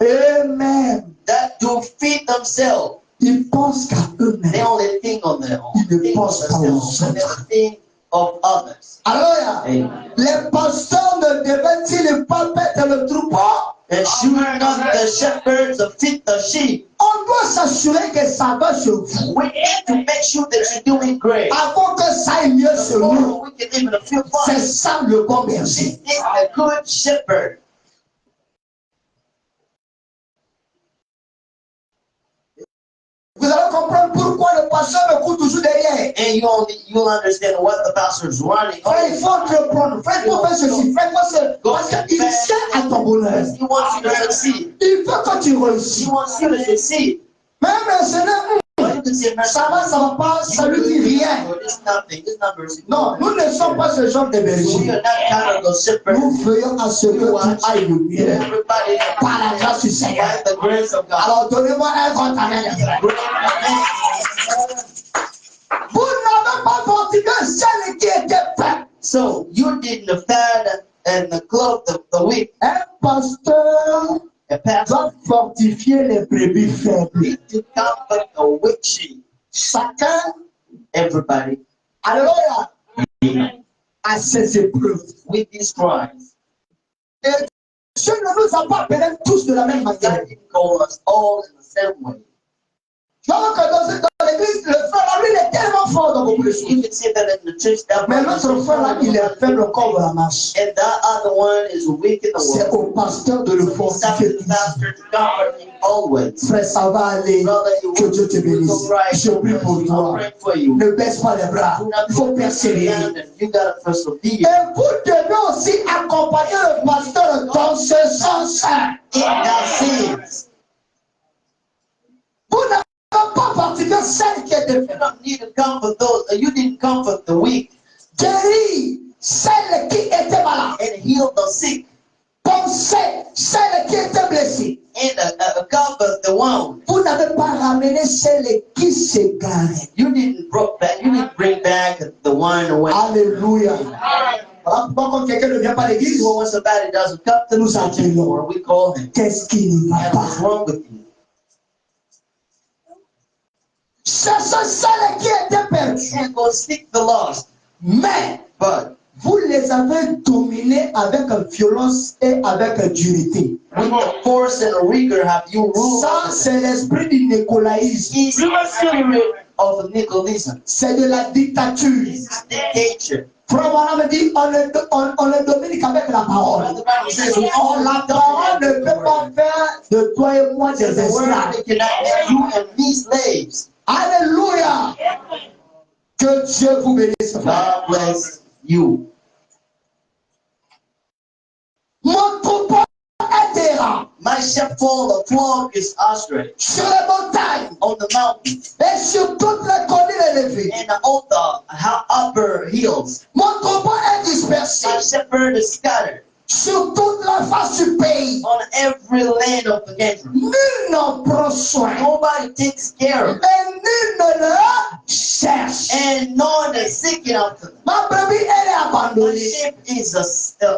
eux-mêmes. that do feed themselves. Ils pensent qu'à They eux-mêmes. only think on their own. Ils ne Think of pensent pas aux themselves. They never autres. think of others. Alléluia. Amen. Les pasteurs ne devaient-ils pas mettre le troupeau? And should not the shepherds feed the sheep? On doit s'assurer que ça va chez vous. We need to make sure that you're doing great. Avant que ça aille mieux chez Before nous. we can even feel C'est fine. ça le bon berger. This is a good shepherd. Vous allez comprendre pourquoi le pasteur me court toujours derrière. And you'll understand what the pastor is running. Frère, il faut entreprendre. Frère, il faut faire ceci. Frère, il faut faire parce qu'il tient à ton bonheur. He wants you to succeed. Il veut que tu He réussisses. wants you to succeed. Même le Seigneur, But you can say, ça va pas, ça lui dit rien. It's nothing. It's not mercy. Non, nous ne sommes pas ce genre de We berger. are not kind of those shepherds. Nous veillons à ce que tu ailles le mieux. Everybody Par la grâce du Seigneur. by the grace of God. Alors, donnez-moi un grand amen. Vous n'avez pas fortifié celle qui était faite. So you didn't fed and clothe the weak. Un pasteur A pastor doit fortifier les brebis faibles. need to comfort the weak sheep. Chacun, Everybody alléluia, a ses épreuves. with these cries. Et Dieu ne nous a pas appelés tous de la même manière. God didn't call us all in the same way. Tu vois que dans l'église, le frère là, lui, il est tellement fort dans beaucoup de choses. You can see that in the church. That Mais l'autre frère là, il est faible comme la marche. and that other one is weak in the C'est world. au pasteur de le It's up to fortifier the toujours. pastor to comfort him always. Frère, ça va aller. Brother, you Que Dieu te bénisse. Je prie pour I'm toi. praying for you. Ne baisse pas les bras. Il faut persévérer. You gotta persevere. Et vous devez aussi accompagner le pasteur dans ce sens. In that sense, Vous n'avez pas fortifié celle qui était you faite. don't need to comfort those. You didn't comfort the weak Guérir celle qui était malade. and heal the sick Penser celle qui était blessée. and comfort the wound. Vous n'avez pas ramené celle qui s'égarait. You didn't bring back the one away. Alléluia. Voilà pourquoi quand quelqu'un ne vient pas à l'église, So when somebody doesn't come to nous church appelons. anymore, we call him. Qu'est-ce qui ne va And what's pas? wrong with you? Cherchez celle qui était perdue. And go seek the lost. Mais But vous les avez dominés avec violence et avec dureté. with the force and rigor have you ruled. Ça, c'est l'esprit du nicolaïsme. Is the spirit of Nicholism. C'est de la dictature. This is dictature. Frère Branham dit, on ne domine qu'avec la parole. Brother Brown says, La parole ne peut pas faire de toi et moi des the word esclaves. cannot make you and me slaves. Alléluia. Que Dieu vous bénisse, frère. God bless you. Mon troupeau est errant My sheepfold of flock is astray sur les montagnes on the mountains et sur toutes les collines élevées. and on the upper hills. Mon troupeau est dispersé My shepherd is scattered sur toute la face du pays. On every land of the country. Nul n'en prend soin. Nobody takes care of it. Et nul ne le cherche. And no one is seeking after them. Ma brebis, elle est The abandonnée. sheep is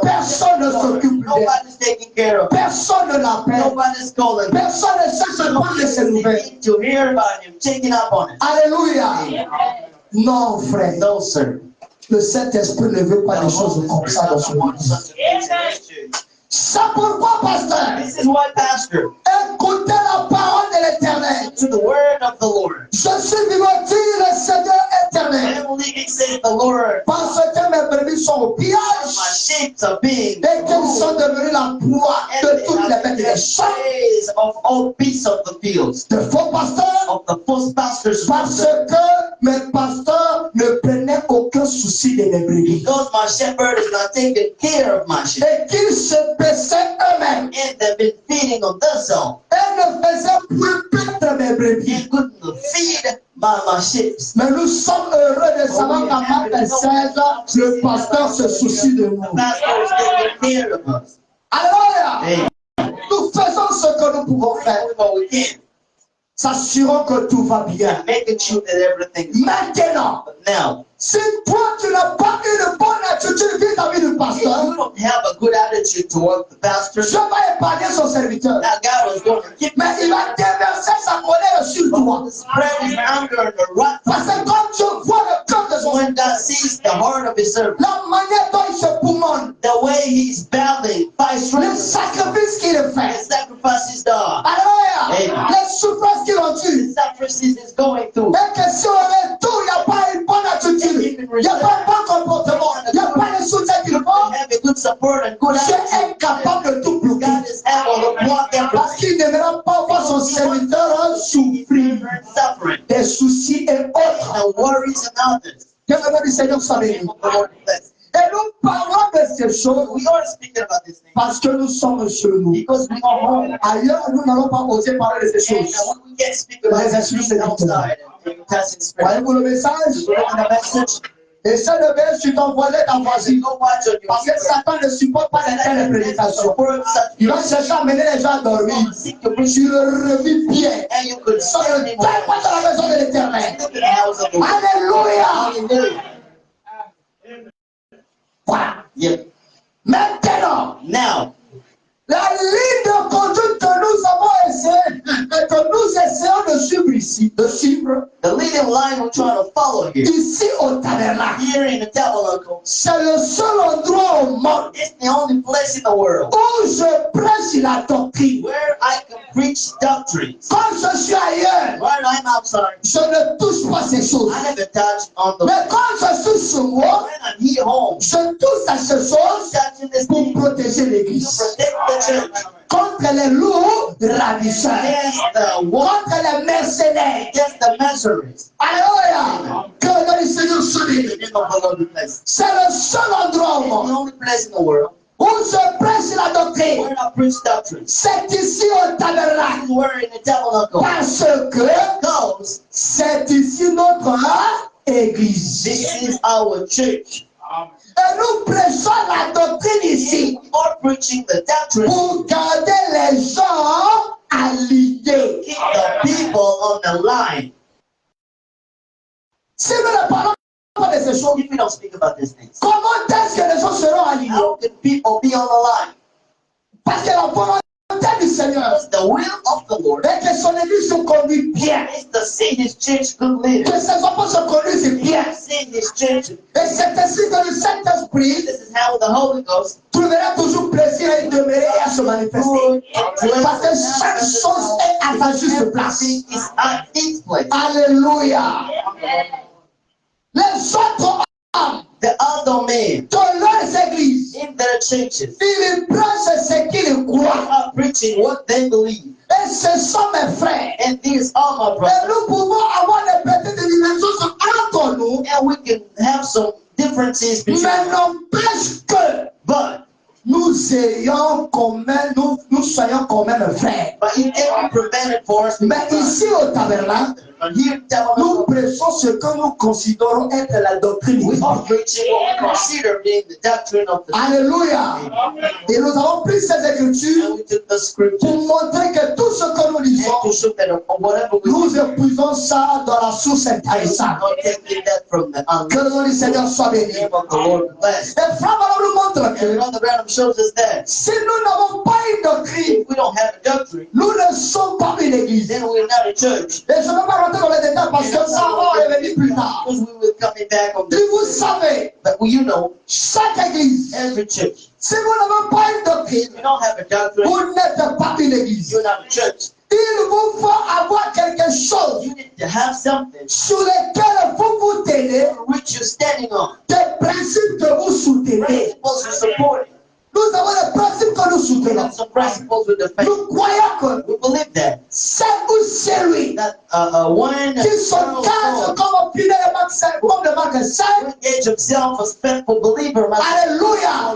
Personne ne s'occupe d'elle. nobody's taking care of it. Personne ne l'appelle. Nobody's calling. Personne ne cherche à prendre de ses nouvelles. Nobody's to hear about him, taking up on it. Alléluia. Non, frère. No, sir. Le Saint-Esprit ne veut pas des choses comme ça dans son monde. C'est pourquoi, pasteur, This is why, Pastor, écoutez la parole de l'Éternel. to the word of the Lord. Je suis vivant, dit le Seigneur éternel, I am living, says the Lord. parce que mes brebis sont au My pillage sheep are being et qu'ils sont devenus la proie and de they toutes les have bêtes been des the champs. praise of all beasts of the fields, De faux pasteurs, of the false pastors, parce que mes pasteurs ne prenaient aucun souci de mes brebis. because my shepherd is not taking care of my sheep. Et qu'ils se paissaient eux-mêmes And they've been feeding on themselves. et ne faisaient plus perdre mes brebis. He couldn't feed my sheep. Mais nous sommes heureux de savoir qu'à Marc 16, le pasteur se soucie de nous. The pastor is taking care of us. Alléluia! Hey, Nous faisons ce que nous pouvons faire. doing what we can, S'assurons que tout va bien. making sure that everything is Maintenant, But now, si toi tu n'as pas une bonne attitude vis-à-vis du if pasteur, you don't have a good attitude toward the pastor, Dieu va épargner son serviteur. now God was going to keep Mais il va déverser sa colère sur toi. spread his anger and the wrath. Parce que quand Dieu voit le cœur de son When God sees the heart of his servant, la manière dont il se poumonne, the way he's battling, by le strength, sacrifice qu'il the fait, sacrifices done, Alléluia, Amen. les souffrances qu'il the endure, sacrifices is going through. et que si au retour, il n'y a pas une bonne attitude, il n'y a pas un bon comportement, il n'y a pas le soutien qu'il faut, Have a good support and good Dieu attitude. est capable de tout bloquer. God is able to block them Parce qu'il n'aimera pas voir son serviteur souffrir suffering des soucis et autres. and worries and others. Que le nom du Seigneur soit béni. The Lord bless. Et nous parlons de ces choses We are speaking about this thing parce que nous sommes chez nous. because we are home. Ailleurs, nous n'allons pas oser parler de ces And choses. we can't speak about this thing outside and passing spirit. Voyez-vous le message? We're in the message. Essaie de mettre sur ton voisin, ta voisine. Go watch on your Parce que Satan ne supporte pas les telles prédications. Il va chercher à amener les gens à dormir. Seek to bring Tu le revis bien. and you could Ça serve ne him. t'aille pas dans la maison de l'Éternel. Look at the house of the Lord. Alléluia. Hallelujah. Voilà. Yep. Maintenant, Now, la ligne de conduite que nous avons essayé, que nous essayons de suivre ici, de suivre the leading line we're trying to follow here, ici au tabernacle, here in the tabernacle, c'est le seul endroit au monde it's the only place in the world où je prêche la doctrine. where I can preach doctrines. Quand je suis ailleurs, While I'm outside, je ne touche pas ces choses. I never touch on the. Mais quand je suis chez moi, When I'm here home, je touche à ces choses touching this pour thing protéger to l'église protect the church contre les loups ravisseurs, against the war, contre les mercenaires. against the mercenaries. Alléluia! Que le nom du Seigneur soit béni. The name of the Lord be blessed. C'est le seul endroit au It's the monde only place in the world où je prêche la doctrine. where I preach doctrines. C'est ici au tabernacle. We're in the tabernacle Parce que because c'est ici notre église. this is our church. Et nous prêchons la doctrine ici We are preaching the doctrine. pour garder les gens alignés. Keep the people on the line. Si nous ne parlons pas de ces choses, If we don't speak about these things, comment est-ce que les gens seront alignés? how can people be on the line? Parce que la volonté du Seigneur Because the will of the Lord est que son église se conduise bien, is to see His church good leaders. que ses enfants se conduisent bien. See His church. Et c'est ainsi que le Saint-Esprit This is how the Holy Ghost trouvera toujours plaisir à y demeurer et à se manifester. would Parce que chaque chose est à sa juste place. Everything is at its place. Alléluia. Les autres hommes The other men dans leurs églises, in their churches ils prêchent ce qu'ils croient. are preaching what they believe. Et ce sont mes frères. And these are my Et brothers. nous pouvons avoir des petites divergences entre nous, And we can have some differences between mais n'empêche que but nous ayons commun, nous soyons quand même frères. it can be prevented for us. Mais ici au tabernacle, But here, nous tabernacle, prêchons ce que nous considérons être la doctrine. We are preaching what we consider being the doctrine of the Alléluia. Et nous avons pris ces écritures and we took the scripture pour montrer que tout ce que nous lisons, and to show that whatever we nous épuisons ça dans la source are intarissable. not taking that from the Que le nom du Seigneur soit béni. name of the Lord be blessed. Et Frère Branham nous montre And que Brother Branham shows us that si nous n'avons pas une doctrine, if we don't have a doctrine, nous ne sommes pas une église. then we're not a church. Et je ne vais pas rentrer dans les détails parce que ça va revenir plus tard. Because we will come back on Si this. vous savez, But you know, chaque église, every church, si vous n'avez pas une doctrine, if you don't have a doctrine, vous n'êtes pas une église. you're not a church. Il vous faut avoir quelque chose You need to have something sur lequel vous vous tenez, which you're standing on. des principes que vous soutenez. Principles you're supporting. Nous avons des principes que nous We soutenons. have some principles with the faith. Nous croyons que We believe that c'est ou c'est lui that one qui s'engage comme Pierre et Marc 5, comme de Marc 5, who engage himself as faithful believer must alléluia,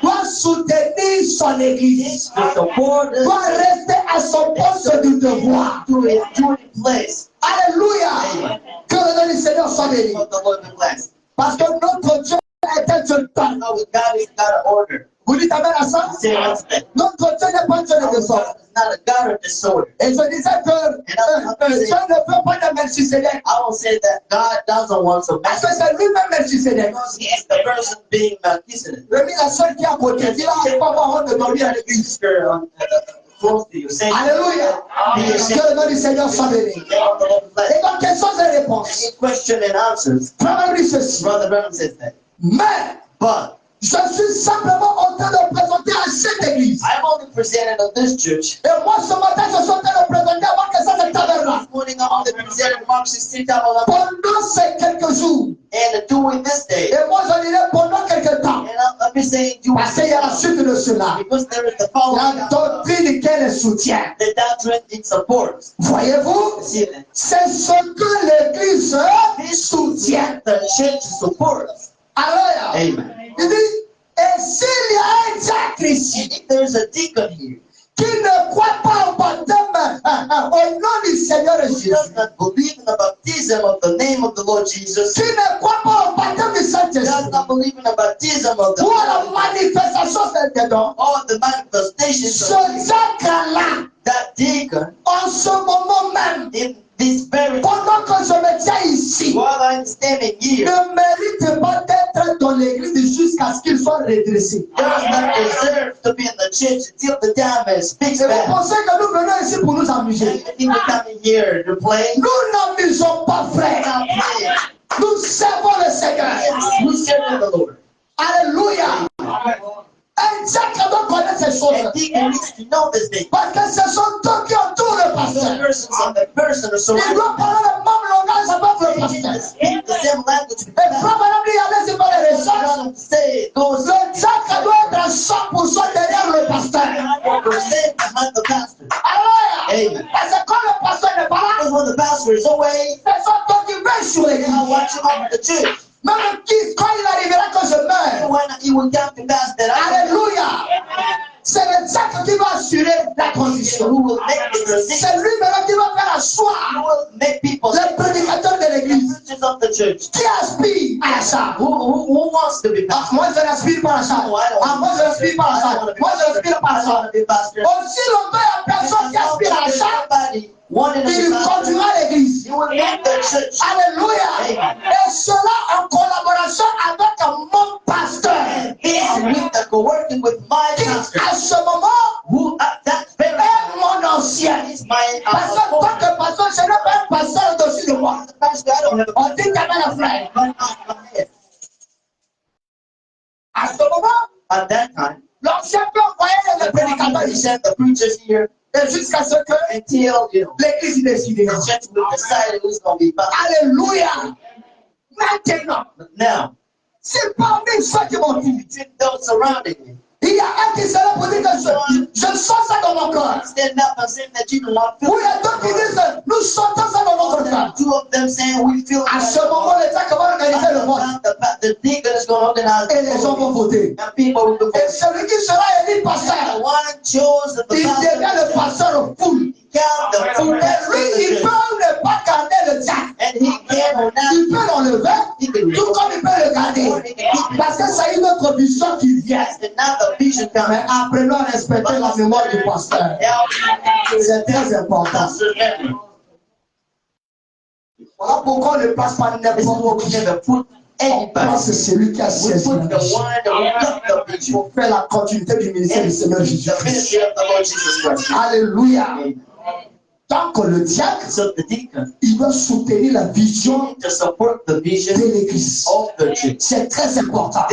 doit soutenir son église, support us doit rester à son poste du devoir. to his duty place. Alléluia. Que le nom du Seigneur soit béni. Of the Lord be blessed. Parce que notre Dieu est un Dieu de temps. Now with God is not an order. Vous dites amen à ça? Say once that Notre Dieu n'est pas un Dieu de our désordre. God is not a God of disorder. Et je disais que Dieu ne veut pas de Melchisédek. I will say that God doesn't want some Parce que c'est lui-même Melchisédek. because he is the person being Melchizedek. Rémi, la seule qui est à côté, dis là, je ne peux pas avoir honte de dormir à l'église. Sister close to you. Say Alléluia. Que le nom du Seigneur soit béni. Et donc, quelles sont les réponses? Any question and answers. Frère dit ceci. Brother Branham says that. Mais, But je suis simplement en train de présenter à cette église. I'm only presented of this church. Et moi, ce matin, je suis en train de présenter avant que ça ne tabernacle. This morning I'm only presented Mark 16 tabernacle. Pendant ces quelques jours. And doing this day. Et moi, je dirais pendant quelques temps. And I'll be saying you Parce qu'il y a la suite de cela. because there is the following La doctrine qu'elle soutient. the doctrine it supports. Voyez-vous, See that? c'est ce que l'église soutient. The church supports. Alors, Amen. il dit, et s'il y a un diacre ici And if there's a deacon here qui ne croit pas au baptême au nom du Seigneur who Jésus, does not believe in the baptism of the name of the Lord Jesus, qui ne croit pas au baptême du does Saint-Esprit, not believe in the baptism of the ou à la manifestation des dons, or the manifestations ce of diacre-là, that deacon en ce moment même, in this very pendant que je me tiens ici, while I'm standing here ne mérite pas d'être dans l'église jusqu'à ce qu'il soit redressé. does not deserve to be in the church until the time it speaks Et vous back. pensez que nous venons ici pour nous And amuser? if people coming here to play, Nous n'amusons pas, we're frère. not playing. Nous servons le Seigneur. We serve the Lord. Alléluia. Un diacre doit connaître ces And choses. deacon needs to know this thing. Parce que ce sont eux qui entourent le The pasteur. persons of the person are Ils surrounded. doivent parler le même langage avec le They need to pasteur. speak the same language. Et frère Madame dit, allez-y faire les recherches. Don't say goes Le diacre doit être à 100% derrière le pasteur. 100% behind the pastor. Alléluia. Amen. Parce que quand le pasteur n'est pas là, Because when the pastor is away, ce sont eux qui veillent sur they l'église. are watching over the church. Même quand il arrivera que je meurs. When it will come to pass that I Alléluia. C'est le diacre qui va assurer la transition. who will make the transition, C'est lui maintenant qui va faire asseoir who will make people les prédicateurs de l'église. preachers of the church. Qui aspire à la charge? Who wants to be Ah, pastor? moi, je n'aspire pas à la charge. Ah, moi, je n'aspire pas à la charge. Moi, je n'aspire pas à la I don't want charge. to be pastor. Aussi longtemps il n'y a personne qui aspire à la charge, Somebody wanting to il be pastor, conduira l'église. you will make the church. Alléluia. Et cela en collaboration avec mon pasteur. This with the working with my Qui, pastor, à ce moment, who at that very est mon ancien. is my Parce que tant que pasteur, je n'ai pas un pasteur au-dessus de moi. pastor. I don't have a On dit qu'à la frère. pastor. À ce moment, At that time, l'ancien peut envoyer les prédicateurs he ici. sent the preachers here Et jusqu'à ce que until, you know, l'église décide. the church will decide who's going to be pastor. Alléluia. Maintenant, But now, c'est parmi ceux qui m'ont dit, between those surrounding me, il y a un qui sera pour dire que je sens ça dans mon cœur. stand up and saying that you don't want to Ou il y a d'autres qui disent que nous sentons ça dans notre cœur. two of them saying we feel À ce moment, le diacre va organiser le vote. the deacon is going to organize Et les gens vont voter. and people will Et vote. celui qui sera élu The pasteur, one chose the il devient le pasteur au full. count the full Et lui, il peut pastor ne pas garder le diacre. and he can Il peut l'enlever, tout comme il peut le garder. Parce que c'est une autre vision qui vient. Mais apprenons à respecter la mémoire du pasteur. C'est très important. Voilà pourquoi on ne passe pas n'importe qui. On place celui qui a saisi la vision pour faire la continuité du ministère du Seigneur Jésus-Christ. Alléluia. Donc le diacre, il doit soutenir la vision de l'église. C'est très important.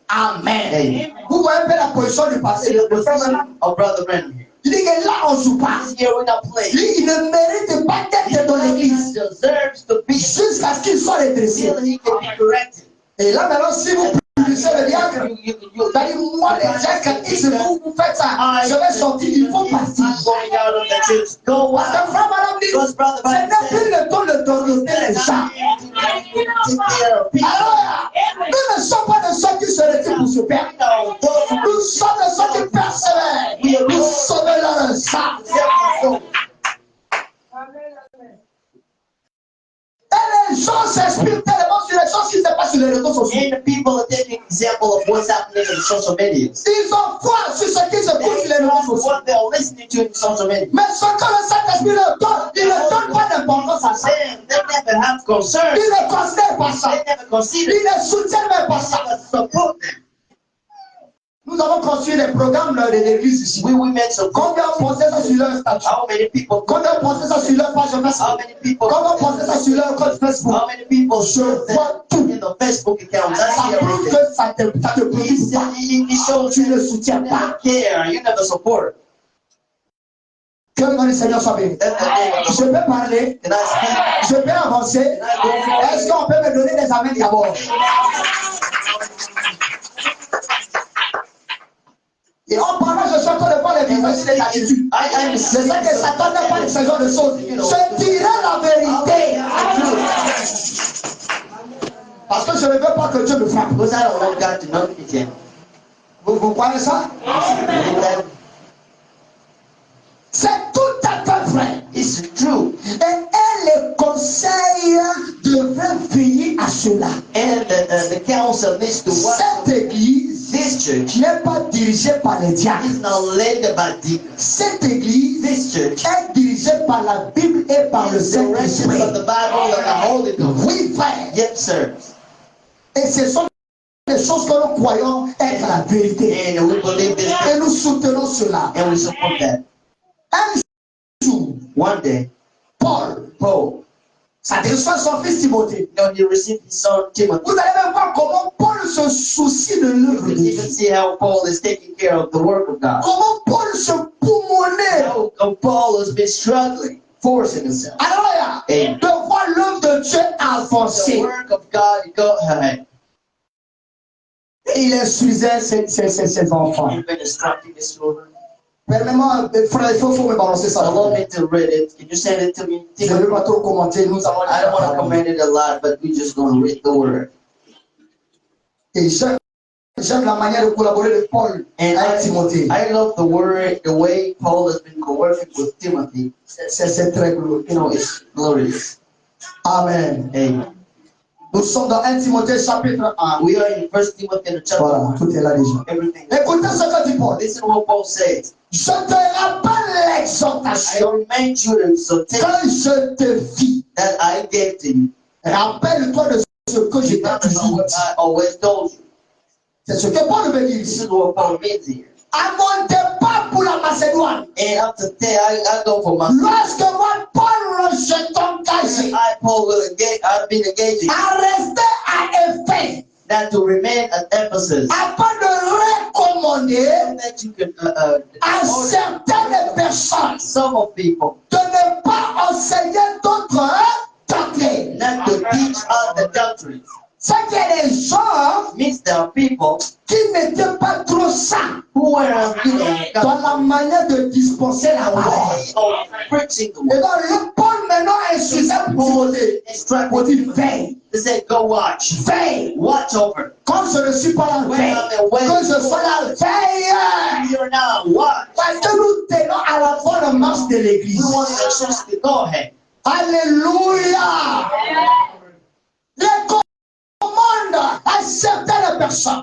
Amen. Vous voyez un peu la position du passé. Il dit que là on ne joue pas. Lui, il ne mérite pas d'être dans l'église jusqu'à ce qu'il soit redressé. Et là maintenant, si vous punissez le diacre, vous allez moi les diacres, vous faites ça, je vais sortir, il faut partir. Parce que frère madame dit, ce n'est plus le temps de dorloter les gens. Alors, nous ne sommes pas de ceux qui se retirent pour se perdre. Nous sommes de ceux qui persévèrent pour sauver leur sang. Et les gens s'inspirent tellement sur les choses qui se passent sur les réseaux sociaux. And the people are taking example of what's happening in social media. Ils ont foi sur ce qui se passe sur les réseaux sociaux. What they're listening to in social media. Mais ce que le Saint-Esprit leur donne, il ne donne pas d'importance à ça. They never have concern. Ils ne considèrent pas ça. They never consider. Ils ne soutiennent même pas ça. Support them. Nous avons construit des programmes de l'église ici. We made some. Combien ont posté ça sur leur statut? How many people? Combien ont posté ça sur leur page Facebook? How many people? Combien ont posté ça sur leur compte Facebook? How many people Je show vois tout. in the Facebook account? Ça prouve que ça te préoccupe pas. It shows Tu ne soutiens you pas. care. You never support. Que le nom du Seigneur soit béni. Je peux parler. Can I speak? Je peux avancer. Est-ce qu'on peut me donner des amens d'abord? Et en parlant, je suis en train de voir les visages et les attitudes. Je sais que Satan n'est pas de ce genre de choses. Je dirai la vérité. Parce que je ne veux pas que Dieu me frappe. Because I don't want God to know anything. Vous croyez ça? C'est tout à fait vrai. It's true. Et les conseils devraient veiller à cela. And the council needs to watch. Cette église This church n'est pas dirigée par les diacres. is not led by deacons. Cette église This church est dirigée par la Bible et par le is directed Saint-Esprit. by the Bible and the Holy Ghost. Oui, frère. Yes, sir. Et ce sont les choses que nous croyons être la vérité. And we believe this Et nous soutenons cela. and we support that. Un jour, One day, Paul s'adressant à son fils Timothée. he received his son Timothy. Vous allez même voir comment Paul se soucie de l'œuvre de You can Dieu. see how Paul is taking care of the work of God. Comment Paul se poumonait. How Paul has been struggling, forcing himself. Alléluia. Amen. De voir l'œuvre de Dieu The avancer. work of God go ahead. Et il instruisait ses enfants. You've been instructing his children. Permets-moi, frère, il faut me balancer ça. Allow me to read it. Can you send it to me? Je ne veux pas trop commenter. Nous avons I don't want to comment it a lot, but we're just going to read the word. Et j'aime la manière de collaborer de Paul And avec Timothée. I love the word, the way Paul has been working with Timothy. C'est très glorieux. You know, it's glorious. Amen. Amen. Nous sommes dans 1 Timothée chapitre 1. We are in 1 Timothy in chapter Voilà, 1. tout est là déjà. Everything. Écoutez ce que dit Paul. Listen to what Paul says. Je te rappelle I l'exhortation remind you the exhortation que je te vis. that I gave to you. Rappelle-toi de ce que je t'ai Remember toujours what dit. I always told you. C'est ce que Paul veut dire This ici. is what Paul means here. À mon départ pour la Macédoine, And after that, I go for my. lorsque moi, Paul, je t'engage Paul, will engage. I've been engaging à rester à Éphèse, that to remain at Ephesus. afin de recommander That you can à order certaines personnes some of people de ne pas enseigner d'autres doctrines. not to teach other doctrines. C'est qu'il y a des gens Means there are people qui n'étaient pas trop sains who were, dans la manière de dispenser la parole. way of preaching the Et word. donc, le Paul maintenant instruisait Timothée. Instruct Pour dire, people. veille, They said, go watch. veille. Watch over. Comme je ne suis pas là, When veille. I'm away, Que je sois là, veille. you're now. Watch. Parce que nous tenons à la bonne marche de We l'église. want the church to go ahead. Alléluia.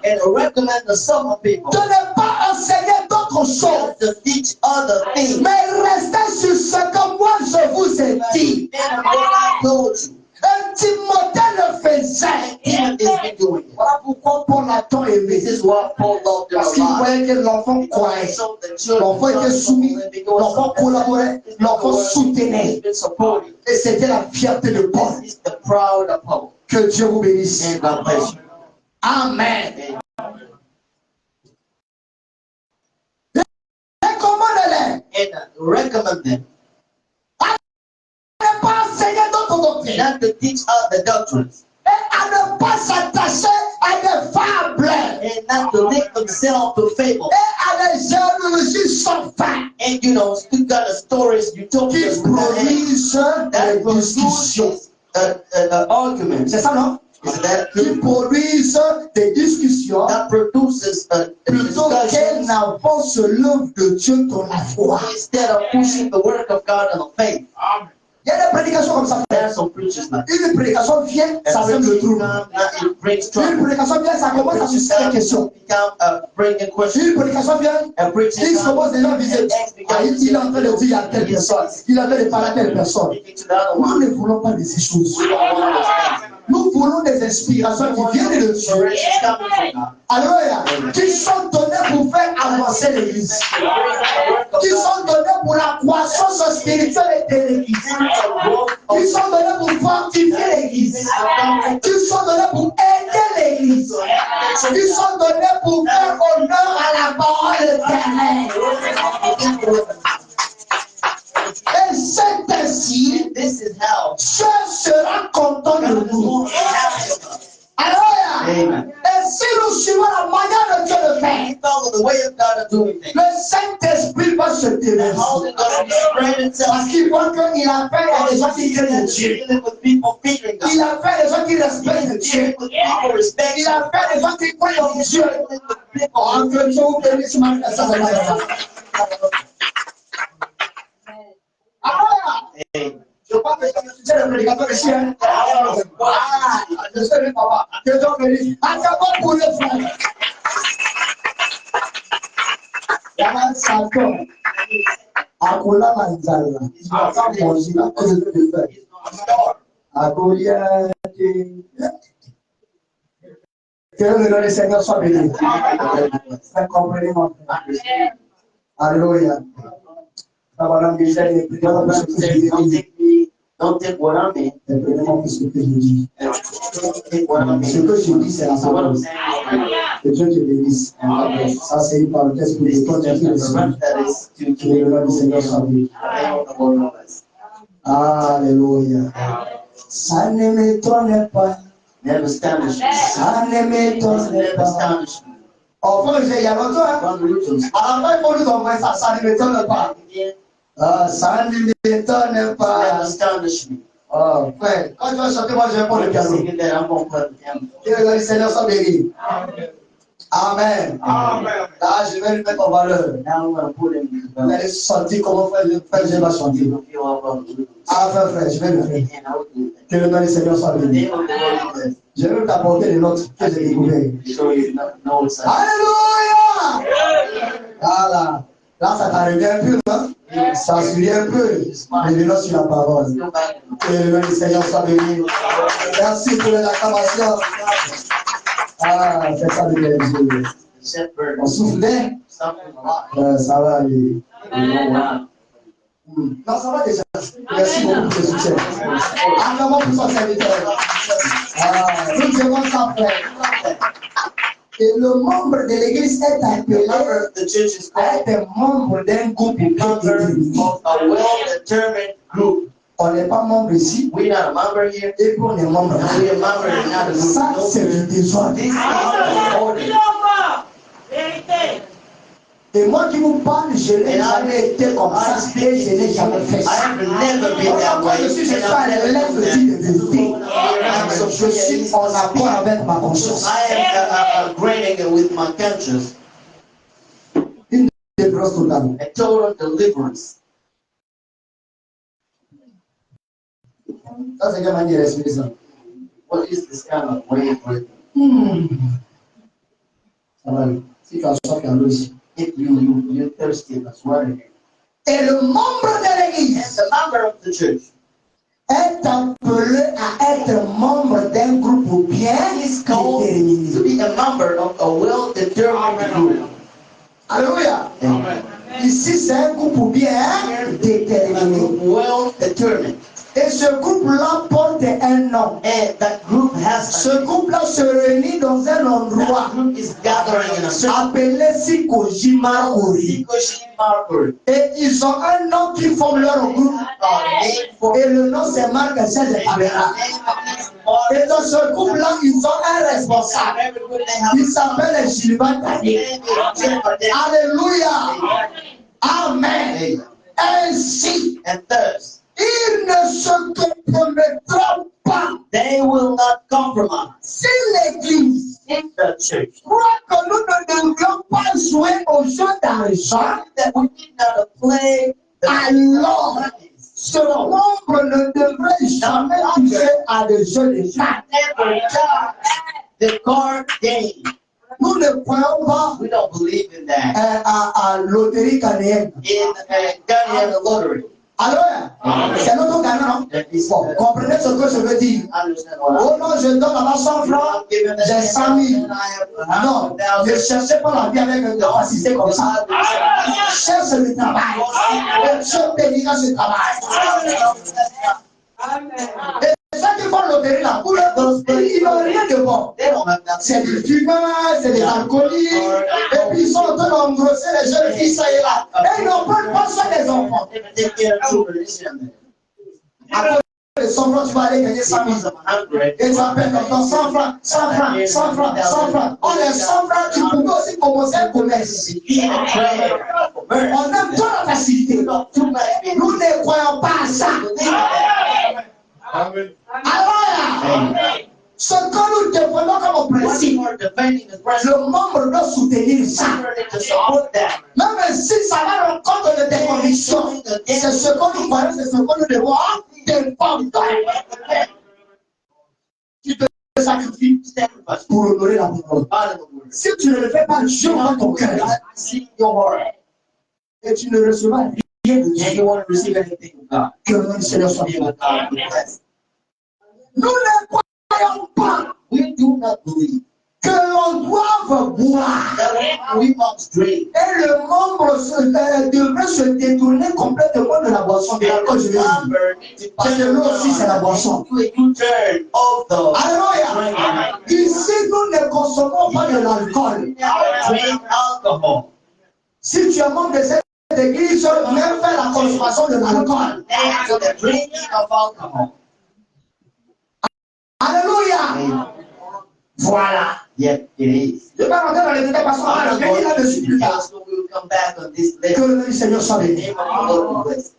and recommend to some people de ne pas enseigner d'autres choses, to teach other things. mais restez sur ce que moi je vous ai dit. And what I told you, Et Timothée le faisait. Timothy's been doing it. Voilà pourquoi Paul a tant aimé. This is what Paul loved him Parce qu'il a lot. voyait que l'enfant croyait. So the children, L'enfant était soumis, l'enfant collaborait, l'enfant soutenait. he's been supporting. Et c'était la fierté de Paul. He's the proud of Paul. Que Dieu vous bénisse. And God bless you. Amen. Recommande-les. And recommend them Ne pas enseigner d'autres doctrines. not to teach other doctrines Et à ne pas s'attacher à des fables. and not to link themselves to fables. Et à des généalogies sans fin. And still got the stories, Qui utopias produisent that des discussions. produces arguments. C'est ça, non? Is that Qui produisent des discussions that produces a plutôt qu'elles discussion n'avancent l'œuvre de Dieu dans la foi. instead of pushing the work of God in the faith? Il y a des prédications comme ça. There are some preachers like Une prédication vient, ça that. sème le trouble. It brings Une trouble. prédication vient, ça commence à susciter des questions. Bring a question. Une prédication vient, A preacher il commence déjà à viser. Ah, il est en train de dire à telle personne. Il est en train de parler à telle personne. Speaking to the other Nous one. ne voulons pas de ces choses. We don't want those things. Nous voulons des inspirations qui viennent de Dieu. Inspiration coming from God. Alléluia. Qui sont données pour faire avancer l'église. Qui sont données pour la croissance spirituelle de l'église. Qui sont donnés pour fortifier l'église. Qui sont donnés pour aider l'église. Qui sont donnés pour faire honneur à la parole éternelle. Et c'est ainsi, This is how Dieu sera content de nous. Alléluia. Amen. Et si nous suivons la manière de Dieu de faire, follow the way of God of doing things. le Saint-Esprit va se The déverser. Holy Ghost will spread itself. Parce qu'il voit qu'il a fait à des gens qui craignent Dieu. Dealing with people fearing God. Il a fait des gens qui respectent Dieu. Dealing with people respect Il a fait des gens qui croient en Dieu. Dealing with people. En que Dieu vous bénisse ce matin. Ça, c'est pas Amen. je crois que c'est le prédicateur ici. Hein? Je sais le papa. Que Dieu bénisse. Attends pour le frère. Yaman Santo. Akola Manzala. Il va pas manger la cause de le faire. Akolia. Que le nom du Seigneur soit béni. Vous comprenez mon frère. Alléluia. Don't take what I mean. Ce que je dis. Don't take what I Ce mean. que je dis, c'est la So what I'm parole. saying Que Dieu te bénisse. Ça, c'est une parenthèse pour is toi, that is que le nom du Seigneur soit béni. Alléluia. Ça ne m'étonne pas. Never astonish me. Ça ne m'étonne Never pas. astonish me. Enfin, il y a longtemps. Hein? Brother Richards. À la fin, il faut nous envoyer ça. Ça ne m'étonne pas. Ça ne m'étonne Never pas. astonish me. Oh, frère, quand tu vas chanter, moi je vais prendre le When you're piano. singing that, I'm going to play the piano. Que le nom du Seigneur soit béni. Amen. Là, je vais le mettre en valeur. Now I'm going to put him in Vous allez sentir comment frère je vais chanter. the feel all Brother Richards. À la fin, frère, je vais le faire. And I will do that. Que le nom du Seigneur soit The béni. name of the Lord is blessed. Je vais t'apporter les notes que j'ai découvertes. So you know it's Alléluia! Voilà. Là, ça t'a réveillé un peu, hein? Ça suit un peu. Mais le nom sur la parole. Go back. Que le nom du Seigneur soit béni. Merci pour l'acclamation. Ah, c'est ça de bien Dieu. The shepherd. On souffle bien? Something a lot. Ça va aller. You know what? Non, ça va déjà. Merci beaucoup pour le soutien. Acclamons pour son serviteur. Nous devons ça faire. Et le membre de l'église est The appelé member of the church is à called être membre d'un groupe member déterminé. of a well-determined group. On n'est pas membre ici, We're not a member here. et puis on est membre là. And we're a member in another Ça, group. c'est le désordre. This is the order. Et moi qui vous parle, je n'ai jamais été comme ça, et je n'ai jamais fait I ça. have never been that Quand je way. suis, je suis And à I've never l'élève done de that. Dieu de vérité. Je suis en accord avec ma conscience. I am agreeing with my conscience. Une délivrance totale. A total deliverance. Ça, c'est quelle manière de respirer ça? What is this kind of way of living? Si tu as soif, il y a l'eau ici. If you're thirsty, that's water here. Et le membre de And l'église the member of the church est appelé à être membre d'un groupe bien is called to déterminé. be a member of a well-determined group. Alléluia. Amen. Ici, c'est un groupe bien A déterminé. group well-determined. Et ce groupe-là porte un nom. And that group has Ce groupe-là se réunit dans un endroit that group is gathering in a certain appelé Sikojima Ori. Et ils ont un nom qui forme leur groupe. Et le nom c'est Marc Serge Caméra. Et dans ce groupe-là, ils ont un responsable. Il s'appelle Gilbert Tanier. Alléluia. Amen. Ainsi, And thus, ils ne se compromettront pas they will not compromise si l'église in the church. croit que nous ne devrions pas jouer au jeu d'argent. That we did not play the Alors, monies. ce membre ne devrait jamais toucher à des jeux de cartes. Never touch the card game. Nous ne croyons pas We don't believe in that. à loterie ghanéenne. In Ghanaian lottery. Alors, c'est notre gagnant, non? That is, Bon, comprenez ce que je veux dire. understand what Oh non, je donne là-bas 100 francs, j'ai 100 000. Non, ne cherchez pas la vie avec une capacité comme ça. Cherche le travail. Je bénirai ce travail. Et ceux qui font loterie là, pour eux, ils n'ont rien de bon. They don't have nothing. C'est des fumeurs, c'est des alcooliques. Et puis ils sont en train d'engrosser les jeunes filles, ça y est là. Et ils n'ont pas soin des enfants. They take care of children. It's them. Après les 100 francs, tu vas aller gagner 100 000. Because I'm hungry. Et tu appelles comme ton 100 francs, 100 francs, 100 francs, 100 francs. On les 100 francs, tu pouvais aussi commencer un commerce. Be a prayer. On aime trop la facilité. Too much being Nous ne croyons pas à ça. Alors, ce que nous défendons comme What principe, you are defending the president. le membre doit soutenir ça. To support that. Même si ça va en compte de tes convictions, c'est ce que nous croyons, c'est ce que nous devons défendre. Tu te sacrifies Sacrifice. pour honorer la parole. Out of the word. Si tu ne le fais pas, Dieu voit ton cœur See your heart. et tu ne recevras rien de And Dieu. you won't receive anything from God. Que le Seigneur soit Be bien. with God. Yes. Nous ne croyons pas We do not believe que l'on doive boire. that we must drink. Et le membre devrait se détourner complètement de la boisson. De l'alcool, je veux dire. C'est de l'eau aussi, c'est la boisson. Do a U-turn of the Alléluia. Ici, nous ne consommons pas de l'alcool. drink alcohol. Si tu es membre de cette église, même faire la consommation de l'alcool. And so the drinking of alcohol. Alléluia. Voilà. Yet it is. Je vais pas rentrer dans les détails parce qu'on va revenir là-dessus plus tard. So we will come back on this Que later. le nom du Seigneur soit The béni. name of the Lord be blessed.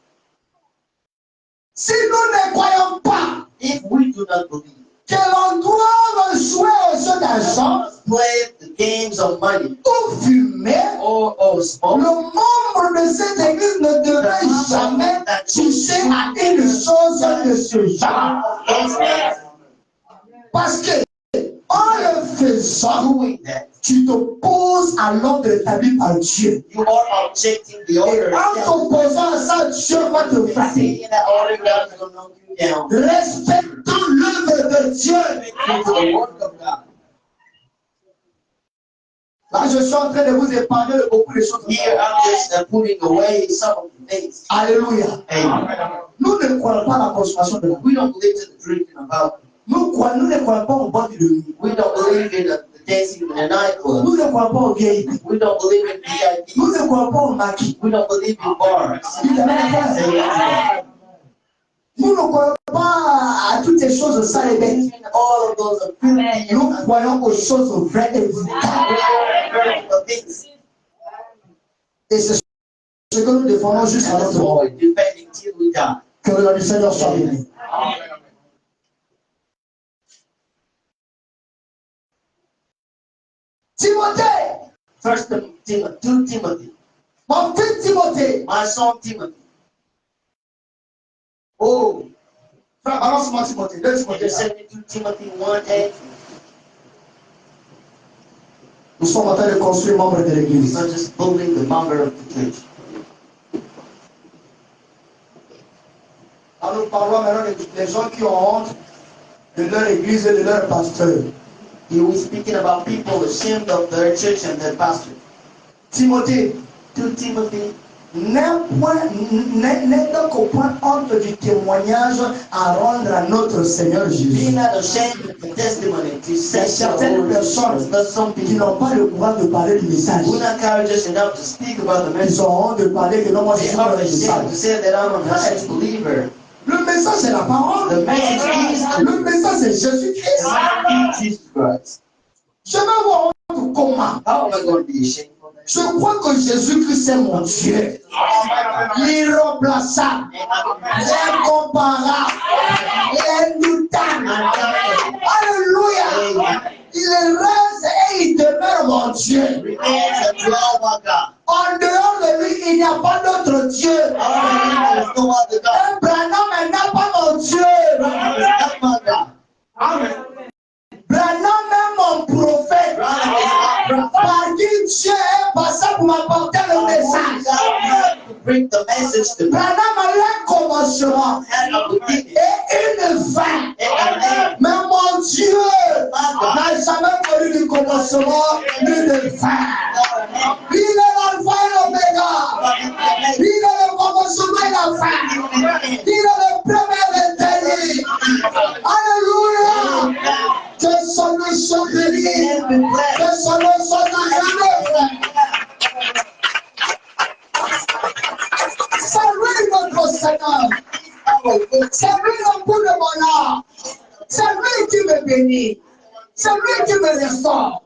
Si nous ne croyons pas If we do not believe, que l'on doit jouer au jeu d'argent play the games of money ou fumer, or le smoke, membre de cette église ne devrait jamais toucher à une chose de ce genre. Parce que en le faisant, doing that, tu t'opposes à l'ordre établi par Dieu. you are objecting the Et order. en t'opposant à ça, Dieu va te frapper. Saying that order, God is going to knock you down. Respectons l'œuvre de Dieu. To the work of God. Là, je suis en train de vous épargner de beaucoup de choses. Here, I'm just putting away some of the things. Alléluia. Amen. Nous ne croyons pas à la consommation de la We don't believe in the drinking of alcohol. nous ne croyons pas au boîte de nuit. We don't believe in the dancing in a nightclub. Nous ne croyons pas au VIP. We don't believe in VIP. Nous ne croyons pas au maquis. We don't believe in bars. Nous ne croyons pas à toutes ces choses sales et bêtes. All of those are filthy Nous and croyons aux choses vraies et vitales. things. Et c'est ce que nous défendons jusqu'à And that's notre what mort. we're defending till we die. Que le nom du Seigneur soit béni. Timothée, First Timothy, 2 Timothy, mon fils Timothée. my son Timothy. Oh, frère, balance-moi Timothée. Deux Timothée. Just send me to Timothy 1:8. Nous sommes en train de construire membre de l'église. We're not just building the member of the church. Quand nous parlons maintenant des gens qui ont honte de leur église et de leur pasteur. He was speaking about people ashamed of their church and their pastor. Timothée, To Timothy, n'aie donc au point honte du témoignage à rendre à notre Seigneur be Jésus. not ashamed of the testimony to Il y a say certaines personnes some qui people n'ont pas le courage de parler du message. who are not courageous enough to speak about the Ils message. ont honte de parler que non, moi je They suis are dans le ashamed to message. say that I'm a message believer. Le message c'est la parole. The message is Le message c'est Jésus-Christ. Jesus Christ. Je vais avoir honte comment? How am I going to be ashamed for that? Je crois que Jésus-Christ est mon Dieu. L'irremplaçable, l'incomparable, l'indoublable. Alléluia. Il reste et il demeure mon Dieu. Remains and dwell my God. En dehors de lui, il n'y a pas d'autre Dieu. There is no other God. Branham n'est pas mon Dieu. There is not my God. Amen. Branham est mon prophète. Par qui Dieu est passé pour m'apporter le message. To bring the message to Branham a un commencement and a beginning et une fin. and an end. Mais mon Dieu n'a jamais connu du commencement ni de fin. Il est l'alpha et l'oméga. Il est le commencement et la fin. Il est le premier et le dernier. Alléluia. Que son nom soit béni. Que son nom soit acclamé. C'est lui notre Seigneur. C'est lui le bout de mon âme. C'est lui qui me bénit. C'est lui qui me restaure.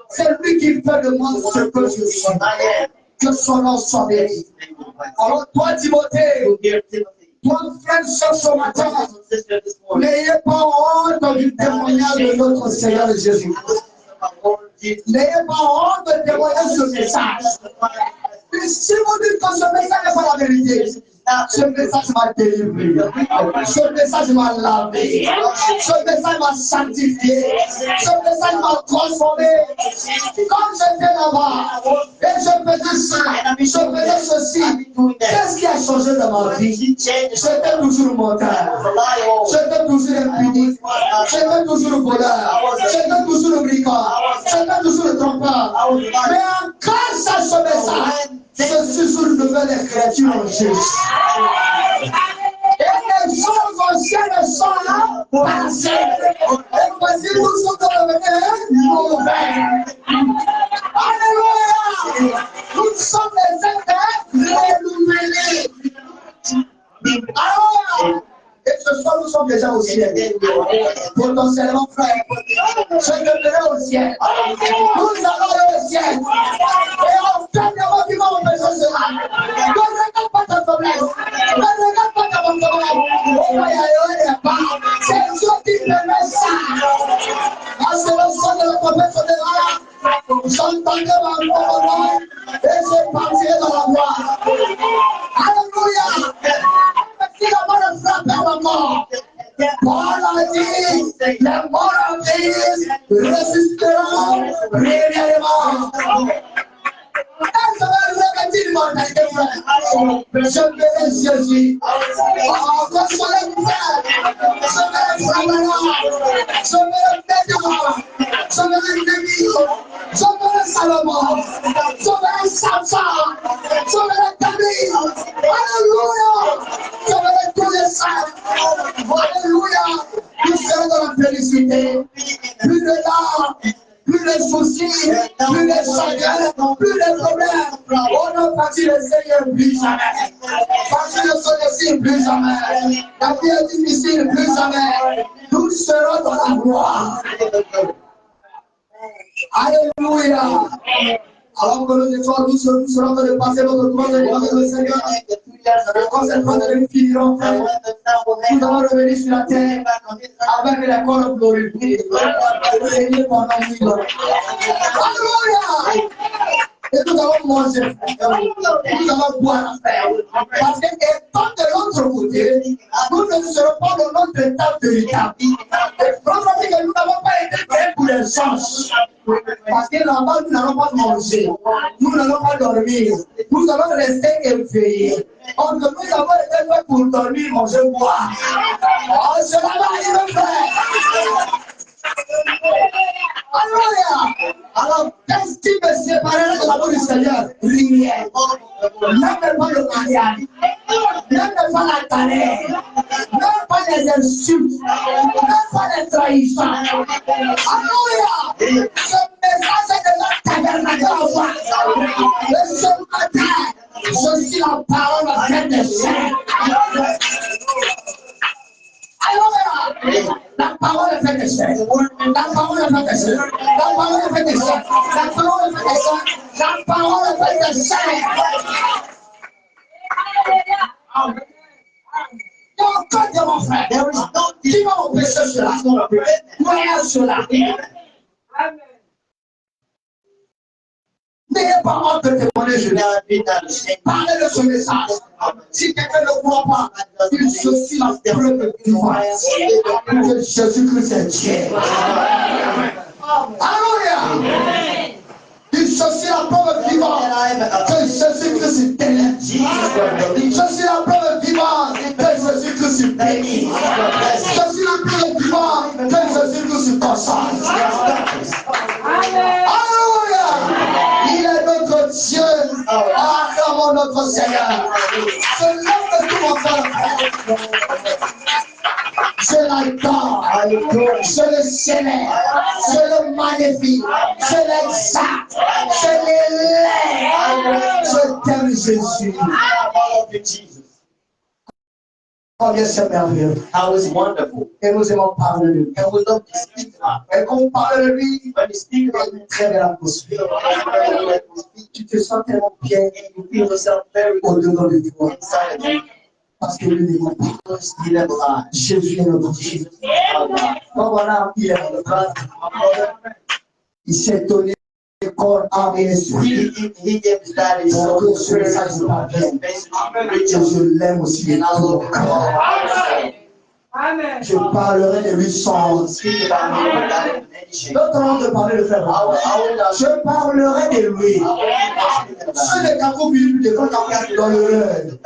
C'est lui qui fait de moi ce que je suis. Que son nom soit béni. Alors toi Timothée, Dear Timothy, toi frère ce matin, sister, this morning, n'ayez pas honte du témoignage de notre Seigneur Jésus. N'ayez pas honte de témoigner ce message. Et si vous dites que ce message n'est pas la vérité, ce message m'a délivré. Ce message m'a lavé. Ce message m'a sanctifié. Ce message m'a transformé. Quand j'étais là-bas et je faisais ça, je faisais ceci, qu'est-ce qui a changé dans ma vie? J'étais toujours menteur. J'étais toujours impuni. J'étais toujours le voleur. J'étais toujours le brigand. J'étais toujours le trompeur. Mais en grâce à ce message, je suis sur une nouvelle créature en Jésus. Et les choses anciennes sont là, passées. Et voici, nous sommes devenus nouvelles. Alléluia! Nous sommes les êtres renouvelés. Alors, et ce soir, nous sommes déjà au ciel. Potentiellement, frère, je demeure au ciel. Nous allons aller au ciel. Et on fait des mouvements au besoin de cela. Ne regarde pas ta faiblesse. Ne regarde pas ta problème. On va y aller là-bas. C'est Dieu qui permet ça. Parce que le son de la prophète sera j'entendais ma parole et je partirai dans la gloire. Alléluia. Si la mort est frappée à la mort, Paul a dit, les morts en Christ résisteront réellement. Et je vais répéter l'immortalité, frère. Je verrai Jésus. Quand je serai frère, je verrai Abraham, je verrai Pédard, je verrai David, je verrai Salomon, je verrai Samson, je verrai David. Alléluia. Je verrai tous les saints. Alléluia. Nous serons dans la félicité. Plus de larmes, plus de soucis, plus de chagrins, plus de problèmes. On a parti le Seigneur plus jamais. Parti le Seigneur plus jamais. La vie est difficile plus jamais. Nous serons dans la gloire. Alléluia. Alors que nous serons dans le passé, notre droit de gloire de le Seigneur. Quand cette fois de nous finirons, nous allons revenir sur la terre avec les corps glorifiés. Alléluia. Et nous allons manger, nous allons boire. Parce que étant de l'autre côté, nous ne serons pas dans notre état véritable. Notre dit que nous n'avons pas été créés pour les sens. Parce que là-bas, nous n'allons pas manger, nous n'allons pas dormir, nous allons rester éveillés. Or, nous avons été faits pour dormir, manger, boire. Oh, cela va arriver, frère. Alléluia. Alors, qu'est-ce qui me séparerait de l'amour du Seigneur? Rien. Même pas le mariage, même pas la galère, même pas les insultes, même pas les trahisons. Alléluia. Ce message est de la tabernacle en moi. Et ce matin, je suis la parole en train de chair. Alléluia. La parole est faite de chair. La parole est faite de chair. La parole est faite de chair. La parole est faite de chair. La parole est faite de chair. Il y a encore de mon frère. Qui va empêcher cela? Voyez cela. N'ayez pas honte de témoigner, je l'ai. Parlez de ce message. Si quelqu'un ne croit pas, il se suit la preuve vivante que Jésus-Christ est Dieu. Alléluia. Il se suit la preuve vivante que Jésus-Christ est ténèbre. Je suis la preuve vivante que Jésus-Christ est béni. Je suis la preuve vivante que Jésus-Christ est constant. Alléluia. Il est notre Dieu. Acclamons notre Seigneur. Je lève tout mon cœur. Je l'adore, je le célèbre, je le magnifie, je l'exalte, je l'élève. Je t'aime, Jésus. Combien c'est merveilleux. How is wonderful. Et nous aimons parler de lui. And we love to speak about Et quand on parle de lui, when we speak il y a about une très belle atmosphère. it, Tu te sens tellement bien you feel yourself very au-dedans de toi. inside of you. Parce que lui n'est pas. Because he never lies. Jésus est notre Dieu. Donc voilà, il est notre frère. Il s'est donné corps, âme et esprit. He gave his body his soul, Donc his ce message spirit, ne parle bien. his basic Et je l'aime aussi de and I tout love mon him. cœur. Je parlerai de lui sans. Speak about him without any shame. D'autres ont de parler de frère. Je parlerai de lui. Ceux de Kako Philippe de Kako dans le rêve.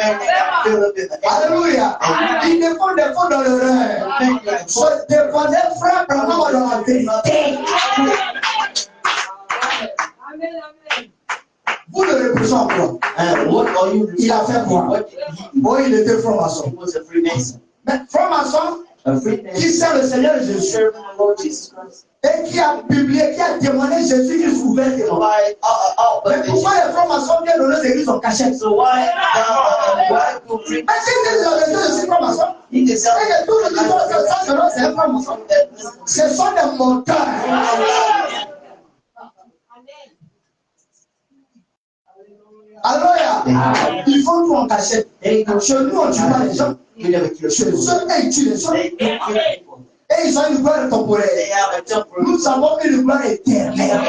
Alléluia. Ils ne font des fautes dans le rêve. Je défendais frère Branham dans la vérité. Vous le représentez quoi? What are you? Il a fait quoi? What did he do? Bon, il était He franc-maçon. was a Freemason. Mais franc-maçon A qui Freemason sert le Seigneur Jésus serving the Lord Jesus Christ. et qui a publié, qui a témoigné Jésus Christ ouvertement. Why? Mais pourquoi les francs-maçons viennent donner des églises en cachette? So why do Freemasons? Mais si c'est la vérité, je suis franc-maçon. He can sell Et que tout le monde dit ça, c'est un franc-maçon. Ce sont des menteurs. Alléluia. Ils font tout en cachette. Et chez nous, on ne tue pas les gens. We never kill Chez eux, people. ils tuent les gens. They do kill people. Et ils ont une gloire They temporaire. have a temporary. Nous avons une gloire éternelle.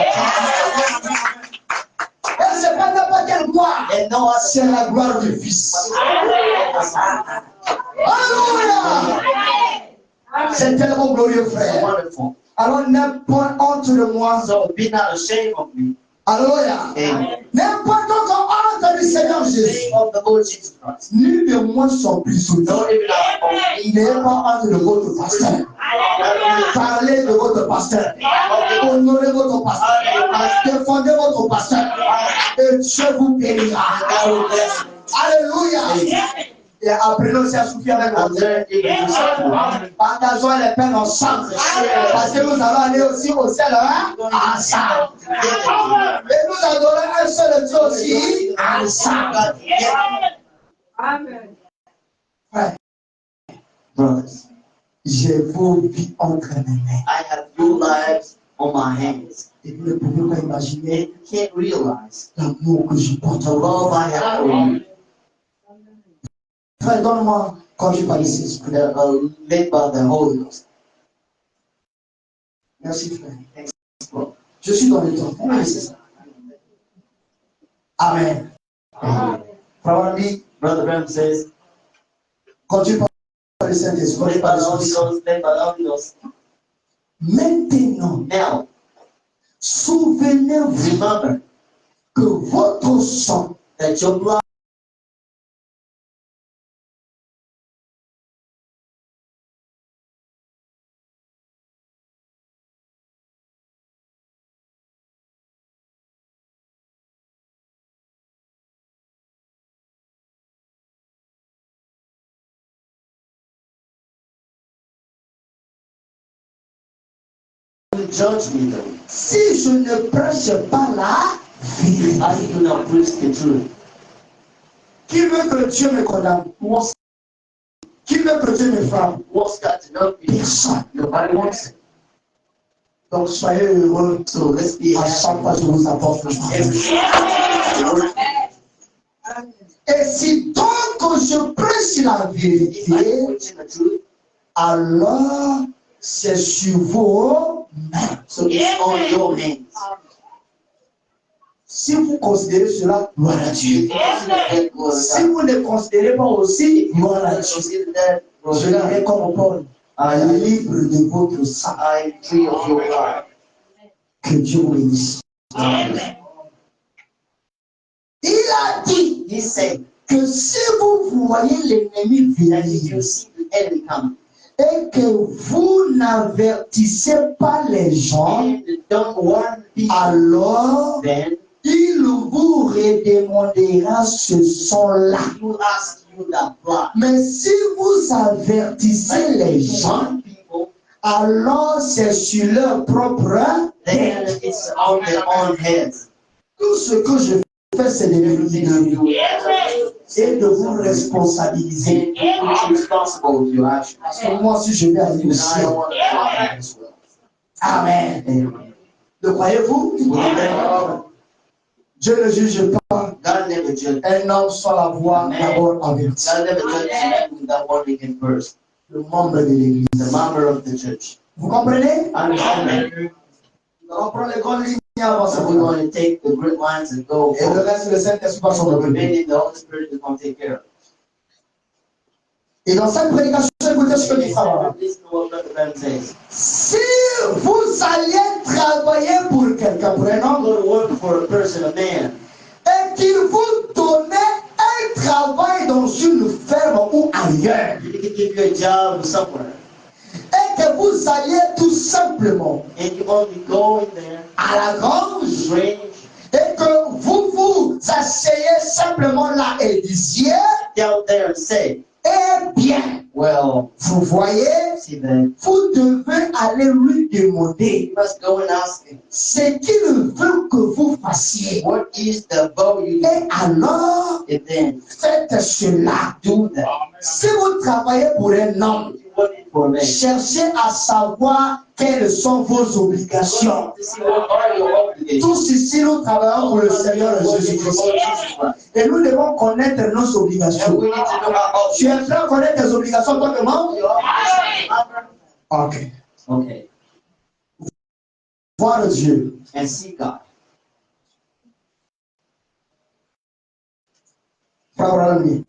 Et c'est pas n'importe quelle gloire. And no other. C'est la gloire du Fils. Alléluia. C'est tellement glorieux, It's frère. wonderful. Alors, n'aie pas honte de moi. So be not ashamed of me. Alléluia. Amen. N'aie pas honte du Seigneur Jésus. Name of the Lord Jesus Christ. Nul de moi sont prisonniers. No, even our N'ayez pas honte de votre pasteur. Parlez de votre pasteur. Honorez votre pasteur. Défendez votre pasteur. Et Dieu vous bénira. Alléluia. Et apprenez-nous à souffrir avec I'm votre there even to suffer. Partageons les peines ensemble. Parce que nous allons aller aussi au ciel ensemble. Et nous adorons un seul Dieu aussi ensemble. Amen. Frère, brothers, j'ai vos vies entre mes mains. I have your lives on my hands. Et vous ne pouvez pas imaginer And you can't realize l'amour que je porte the à love vous. I have for you. Frère, donne-moi quand je parle ici. Led by the Holy Ghost. Merci, frère. Thanks, Lord. Je suis dans le temps. Oui, c'est ça. Amen. Frère dit, Brother Branham says, continue par le Saint-Esprit, par le Saint-Esprit. Maintenant, Now, souvenez-vous remember que votre sang that your blood will judge me though. si je ne prêche pas la vérité. I do not preach the truth. Qui veut que Dieu me condamne? Qui veut que Dieu me frappe? What's got to know me? Personne. Nobody wants it. Donc soyez heureux. So let's be À chaque fois, je vous apporte le every Et si donc je prêche la If I vérité, preach the truth, alors c'est sur vos mains. so it's on your hands. Si vous considérez cela, gloire à Dieu. That glory to Si God. vous ne considérez pas aussi, gloire à Dieu. Consider that glory Je to God. dirais comme Paul, libre de votre sang. I am free of your blood. Que Dieu vous bénisse. Amen. Il a dit He said que si vous voyez l'ennemi that if venir you see the enemy coming et que vous n'avertissez pas les gens, and don't warn people, alors then il vous redemandera ce sang-là. he will ask you that blood. Mais si vous avertissez But les if you gens, warn people, alors c'est sur leur propre then tête. it's on their own heads. Tout ce que je fais, c'est de vous Everything you guider do et de vous responsabiliser. and be responsible with your actions. Parce que moi aussi, je vais aller au And I ciel. want to follow as well. Amen. Amen. Le croyez-vous? Amen. Dieu ne juge pas God never judged. un homme sans l'avoir d'abord averti. God never judged anyone without warning him first. Le membre de l'église. The member of the church. Vous comprenez? Understand that? Nous allons prendre les grandes lignes avant ça. So we're going to take the grid lines and go Et le forward. reste, le Saint-Esprit va s'en The occuper. remaining, the Holy Spirit is going to take care of. Et dans cette prédication, écoutez ce que dit Sarah. Listen to what Brother Branham says. Si vous alliez travailler pour quelqu'un, pour un homme, Go to work for a person, a man, et qu'il vous donnait un travail dans une ferme ou ailleurs, he can give you a job somewhere, et que vous alliez tout simplement and you only go in there, à la grange, range, et que vous vous asseyez simplement là et disiez, down there and say, eh bien, well, vous voyez, see that vous devez aller lui demander you must go and ask him, ce qu'il veut que vous fassiez. what is the vow you need? Et alors, And then faites cela. do that. Si vous travaillez pour un homme, If you want it for a man, cherchez à savoir quelles sont vos obligations. to see what are your obligations. Tous ici, nous travaillons pour le Seigneur Jésus-Christ. Et nous devons connaître nos And obligations. we need to know our Tu es prêt à connaître tes obligations, toi, que membre? Ok. Okay. Voir Dieu. And see God. Frère Branham.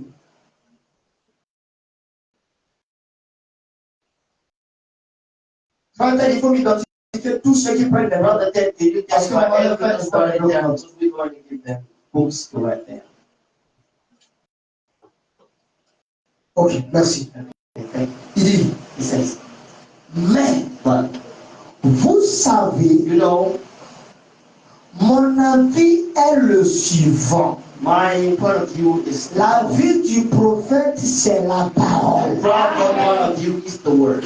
Frère Ted, il faut m'identifier tous ceux qui prennent des notes. Brother Ted, can you Parce que testify maman le everyone fait, to write it down? So we're going to give them books to write down. Ok, merci. Okay. Il dit, He says, mais but vous savez, you know, mon avis est le suivant. my point of view is La vie du prophète, c'est la parole. from point of view is the word.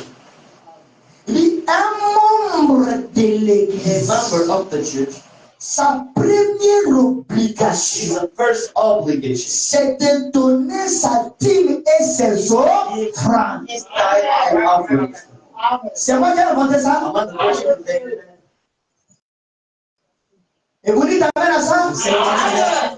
Un membre de A l'église, member of the church sa première is obligation, the first obligation. c'est de donner sa dîme et ses offrandes. His tithe and offering. C'est moi qui ai inventé ça. I'm not the person who made it. Et vous dites amen à ça? Say amen.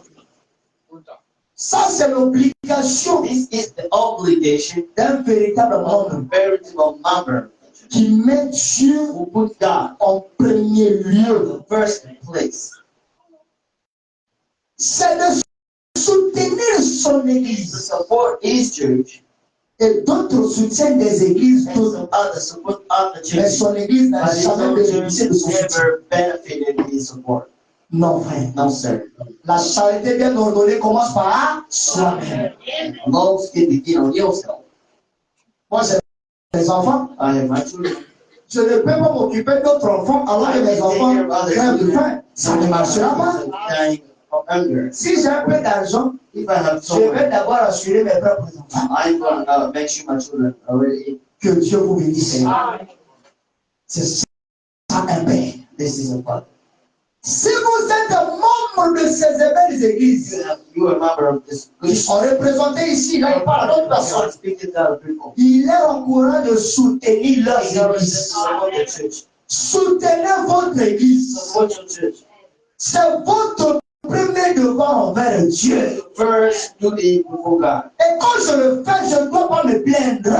Ça, c'est l'obligation This is the obligation d'un véritable of a membre veritable member qui met Dieu who put God en premier in lieu. the first place. c'est de soutenir son to église. support his church, Et d'autres soutiennent des églises, and d'autres. some others support other Mais churches. son église n'a But his jamais own bénéficié church de son soutien. never benefited his support. Non, frère. No, sir. La charité bien ordonnée commence par soi-même. Love can begin on yourself. Moi, j'ai des enfants. I have my children. Je ne peux pas m'occuper d'autres enfants alors que mes enfants crèvent de faim. Ça ne marchera pas. Dying of hunger. Si j'ai un peu d'argent, If I have je so vais much, d'abord assurer mes propres enfants. I'm going to make sure my children already eat. Que Dieu vous bénisse. C'est ça un père. This is a father. Si vous êtes membre de ces belles églises You are a member of this qui good sont représentées ici, là il parle à d'autres personnes. speaking to other people. Il est encourageant de soutenir leurs églises. Support the church. Soutenez votre église. Support your church. C'est votre premier devoir envers Dieu. First, do it before God. Et quand je le fais, je ne dois pas me plaindre. When I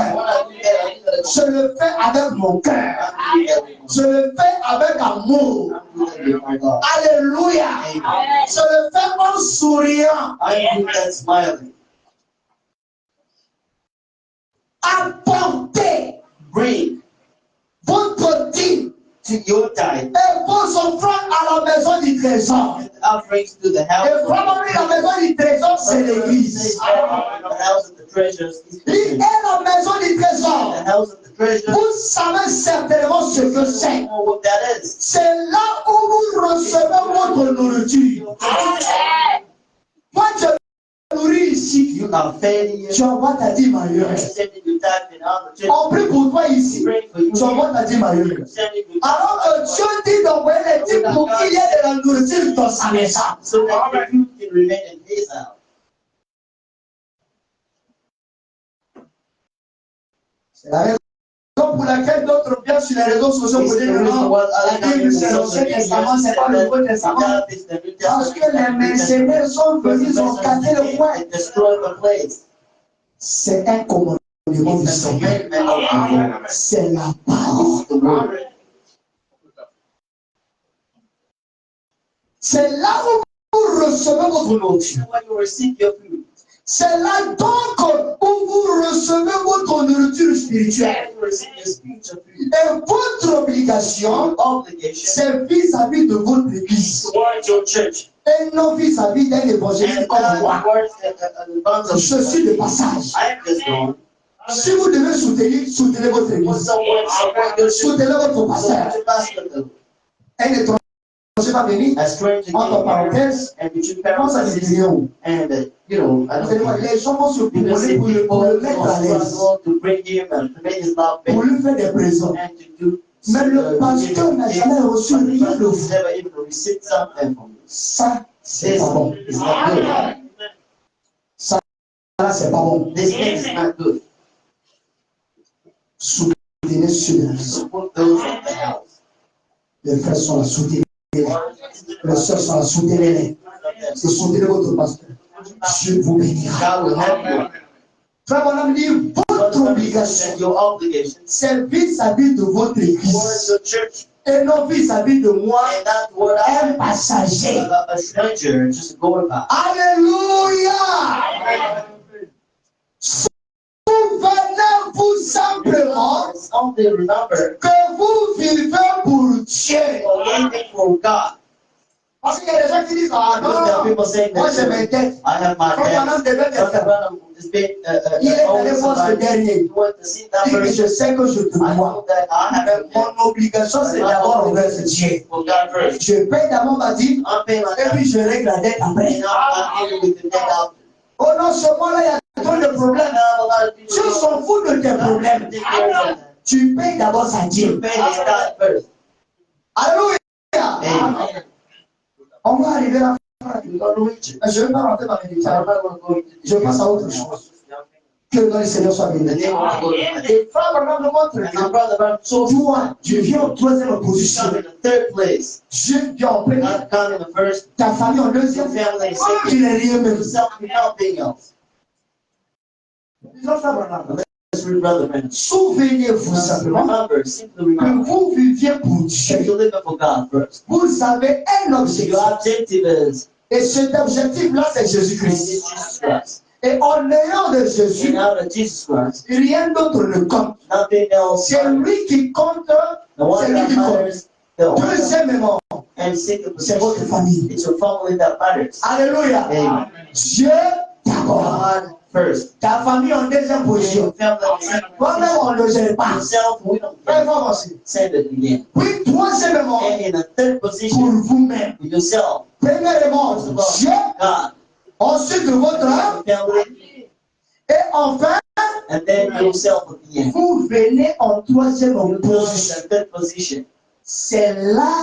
do that, I do that. Je le fais avec mon cœur. I do that with Je le fais avec amour. my God. Alléluia. Je le fais en souriant. I do that smiling. Apportez Bring votre dîme to your tithe et vos offrandes à la maison du trésor. offerings to the house. Et probablement la maison du trésor, c'est l'église. The house of the treasures is the Et church. la maison du trésor, The house of the treasures. vous savez certainement ce que You c'est. know what that is. C'est là où vous recevez votre nourriture. Moi, je me nourris ici. You are fed here. Tu envoies ta dîme ailleurs. You're sending your tithe in other churches. On prie pour toi ici. Pray for you. Tu envoies ta dîme ailleurs. You're sending your Alors que Dieu dit d'envoyer les dîmes pour qu'il y ait de la nourriture dans sa maison. so that the food can remain in his house. C'est la raison pour laquelle d'autres viennent sur les réseaux sociaux pour dire non, la Bible c'est l'Ancien Testament, c'est pas le Nouveau Testament. Parce que les mercenaires sont venus, ils ont cassé le coin. C'est un commandement du Seigneur. C'est la parole. C'est là où vous recevez votre nourriture. C'est là donc où vous recevez votre nourriture spirituelle. Et votre obligation, c'est vis-à-vis de votre église. Et non vis-à-vis d'un évangéliste comme moi. Je suis de passage. Si vous devez soutenir, soutenez votre église. Soutenez votre pasteur. Un étranger va venir, entre parenthèses, comment ça se dit où? Les gens vont se proposer pour le mettre à l'aise, pour lui faire des présents. Mais le pasteur n'a jamais reçu rien de vous. Ça, c'est pas bon. Ça, là, c'est pas bon. Soutenez ceux de la maison. Les frères sont là, soutenez. Les sœurs sont là, soutenez-les. Et soutenez votre pasteur. Dieu vous bénira. Frère, mon ami dit, votre obligation, c'est vis-à-vis de votre église. Et non vis-à-vis de moi, un passager. Alléluia. Souvenez-vous simplement que vous vivez pour Dieu. Parce qu'il y a des gens qui disent, ah non, moi je m'inquiète. Il est allé voir ce dernier. Je sais que je te vois. Mais mon obligation, c'est d'abord envers Dieu. Je paye d'abord ma dîme, et puis je règle la dette après. Oh non, seulement là, il y a trop de problèmes. Dieu s'en fout de tes problèmes. Tu payes d'abord sa dîme. Alléluia. On va arriver à la fin. Je ne vais pas rentrer dans les détails. Je passe à autre chose. Que le nom du Seigneur soit béni. Et frère Branham nous montre que toi, tu viens en troisième position. Dieu vient en premier. Ta famille en deuxième. Tu n'es rien même. Disons frère Branham. Souvenez-vous simplement que vous viviez pour Dieu. Vous avez un objectif. Et cet objectif-là, c'est And Jésus-Christ. it's Jesus Christ. Et en ayant de Jésus, And out of Jesus Christ, rien d'autre ne compte. nothing else C'est matters. lui qui compte, The one c'est lui that qui compte. matters, the one that Deuxièmement, and second c'est votre position, famille. it's your family that matters. Alléluia. Amen. Dieu d'abord. God first. Ta famille en deuxième position. Your family, Toi-même, on ne gère pas. yourself, we don't Très care. fort aussi. Send it again. Puis, troisièmement, And in the third pour position, vous-même. yourself, Premièrement, Dieu. God, Ensuite, votre âme. family, Et enfin, and then yourself at the end. vous venez en troisième You come in position. the third position. C'est là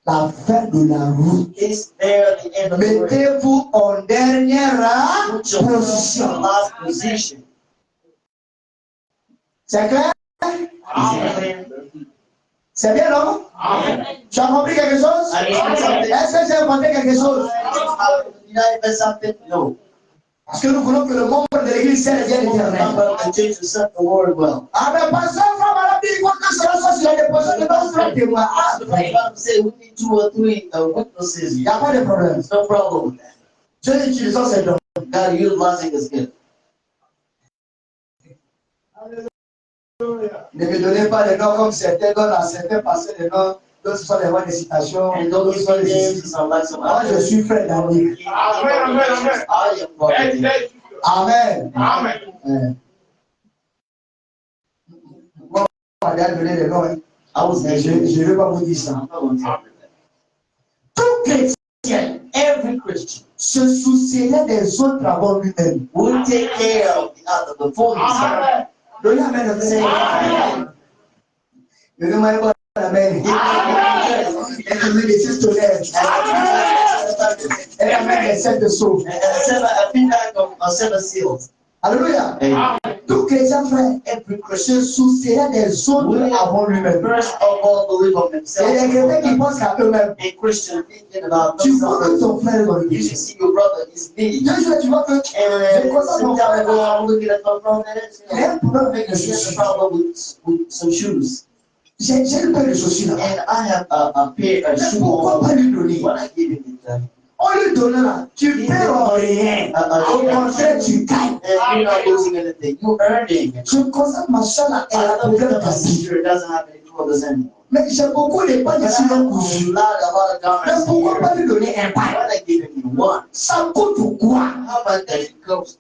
la fin de la route. It's there at the end of the road. Mettez-vous en dernière Put yourself in the position. last position. C'est clair? C'est bien, non? Tu as compris quelque chose? Est-ce que j'ai inventé quelque chose? Did I invent something? No. Parce que nous voulons que le membre de l'église serve bien l'éternel. Remember to change the son of the Lord well. Ah, mais pasteur, frère, madame, il faut que cela soit sur la déposition de notre témoin. Ah, The Bible says we need 2 or 3 witnesses. il n'y a pas de problème. There's no problem with that. Dieu utilisant ces dons. God utilizing his gift. Ne me donnez pas les noms comme certains donnent à certains pasteurs les noms. D'autres sont les voix des citations. And don't D'autres give sont me les names ici. to sound like some Moi, je suis frère d'Annie. I am part of it. Amen. Amen. Moi, on va donner les noms. Hein. I was Mais je named. ne vais pas vous dire ça. I'm not going to tell you that. Tout chrétien Every Christian se soucierait des autres avant lui-même. will take care of the other before himself. Donnez amen. Say amen. Je demande pas amen. Et je lui dis c'est tonnerre. Et amen les sept de sauve. A feedback of 7 seals. Alléluia. Amen. Tout chrétien frère Every Christian se soucierait des autres avant lui-même. first of all believe on Et les chrétiens qui themselves. pensent qu'à eux-mêmes. A Christian thinking about Tu vois que themselves. ton frère est dans You l'église. should see your brother is needy. Deux jours, tu vois que And sometimes I go on looking at my brother and il y a un problème avec les he has a chaussures. problem with some shoes. J'ai une paire de chaussures là. And I have a pair of Mais shoes pourquoi pas on. lui donner? When I give him it, On lui donne là, tu perds en rien. Au contraire, tu gagnes. and you're not losing anything. You're earning. Je constate ma soeur là, elle a un I love problème that my d'habit. sister doesn't have any clothes anymore. Mais j'ai beaucoup de pas de But I silence have cousu. a lot of Mais garments pourquoi pas here. lui donner un pain? Why not give him one? Ça coûte pourquoi? How about that it comes?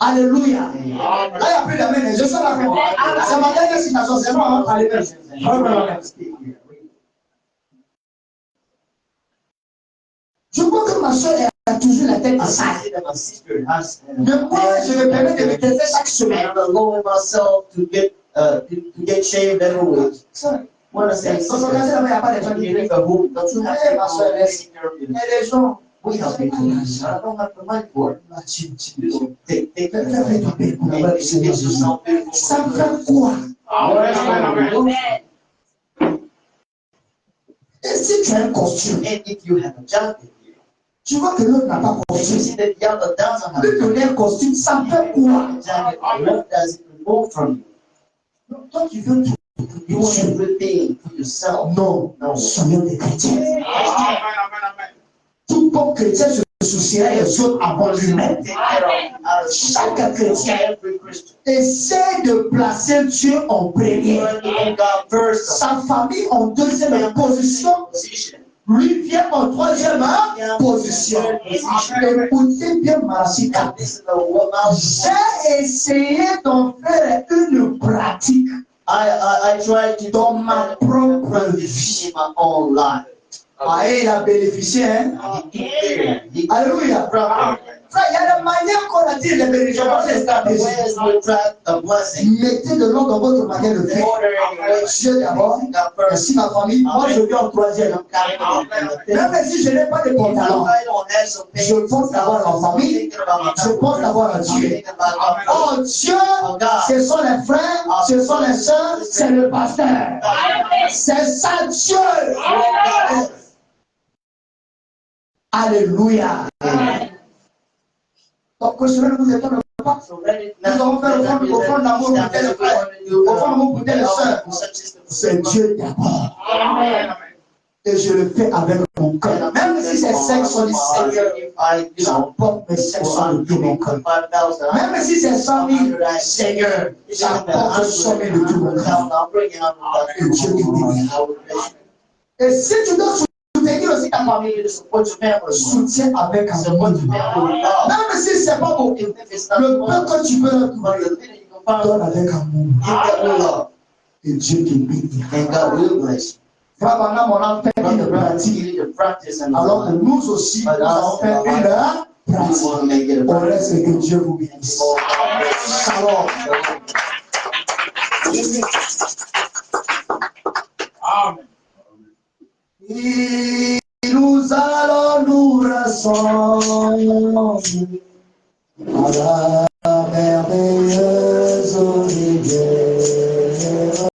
Alléluia. Là, il n'y a plus d'amen. Je suis là. C'est ma dernière citation. C'est moi. Allez, je vois que ma soeur a toujours la tête I sale. see that my sister has. Mais moi, je me permets de me tester chaque semaine. I'm allowing myself to get shaved every week. When I say Dans son quartier, là-bas, il n'y a pas de gens qui you viennent. leave a home, don't you have Hey, my son, to yes. take care of Il you? y a des gens. We have people. I don't have the money for it. You know, take care of Fais it. du bien pour And la you should get yourself beautiful. Ça fait quoi? Et si tu as un costume, And if you have a jacket here, tu vois que l'autre n'a pas and you costume. see that the other doesn't have Lui a donner un costume, ça fait quoi? jacket, what does it remove from you? Toi, tu veux tout. You want everything for yourself. Non, No. soyons des chrétiens. Amen. Tout bon chrétien se soucierait des autres avant lui-même. Take care of Chaque chrétien every Christian. essaie de placer Dieu en premier. And God first. Sa famille en deuxième position, Position. lui vient en troisième position. Écoutez bien Marasika. And this is the what J'ai essayé d'en faire une pratique I tried to dans ma propre vie. in my own life. Ah, il a bénéficié, hein? Alléluia. Frère, il y a des manières qu'on a dit les bénéficiaires. Where's we track the blessing? Mettez de l'ordre dans votre manière de faire. Dieu d'abord, merci ma famille. Moi, je viens en troisième. Même si je n'ai pas de pantalon, je pense d'avoir en famille, je pense d'avoir un Dieu. Oh Dieu, ce sont les frères, ce sont les sœurs, c'est le pasteur. C'est ça Dieu. Alléluia. Donc que cela ne vous étonne pas. Nous allons faire au fond de l'amour pour tel frère, au fond de l'amour pour telle sœur. C'est Dieu d'abord. Et je le fais avec mon cœur. Même si ces 500 Seigneur, j'apporte mes 500 de tout mon cœur. Même si c'est 100 000 Seigneur, j'apporte 100 000 de tout mon cœur. Que Dieu te bénisse. Et si tu dois soutenir aussi ta famille, soutiens avec amour. Même si c'est pas beaucoup, le peu que tu peux leur donner, donne avec amour. Et Dieu te bénit. Frère Branham, on a fait une pratique. Alors que nous aussi, nous avons fait une pratique. On reste et que Dieu vous bénisse. Shalom. Amen.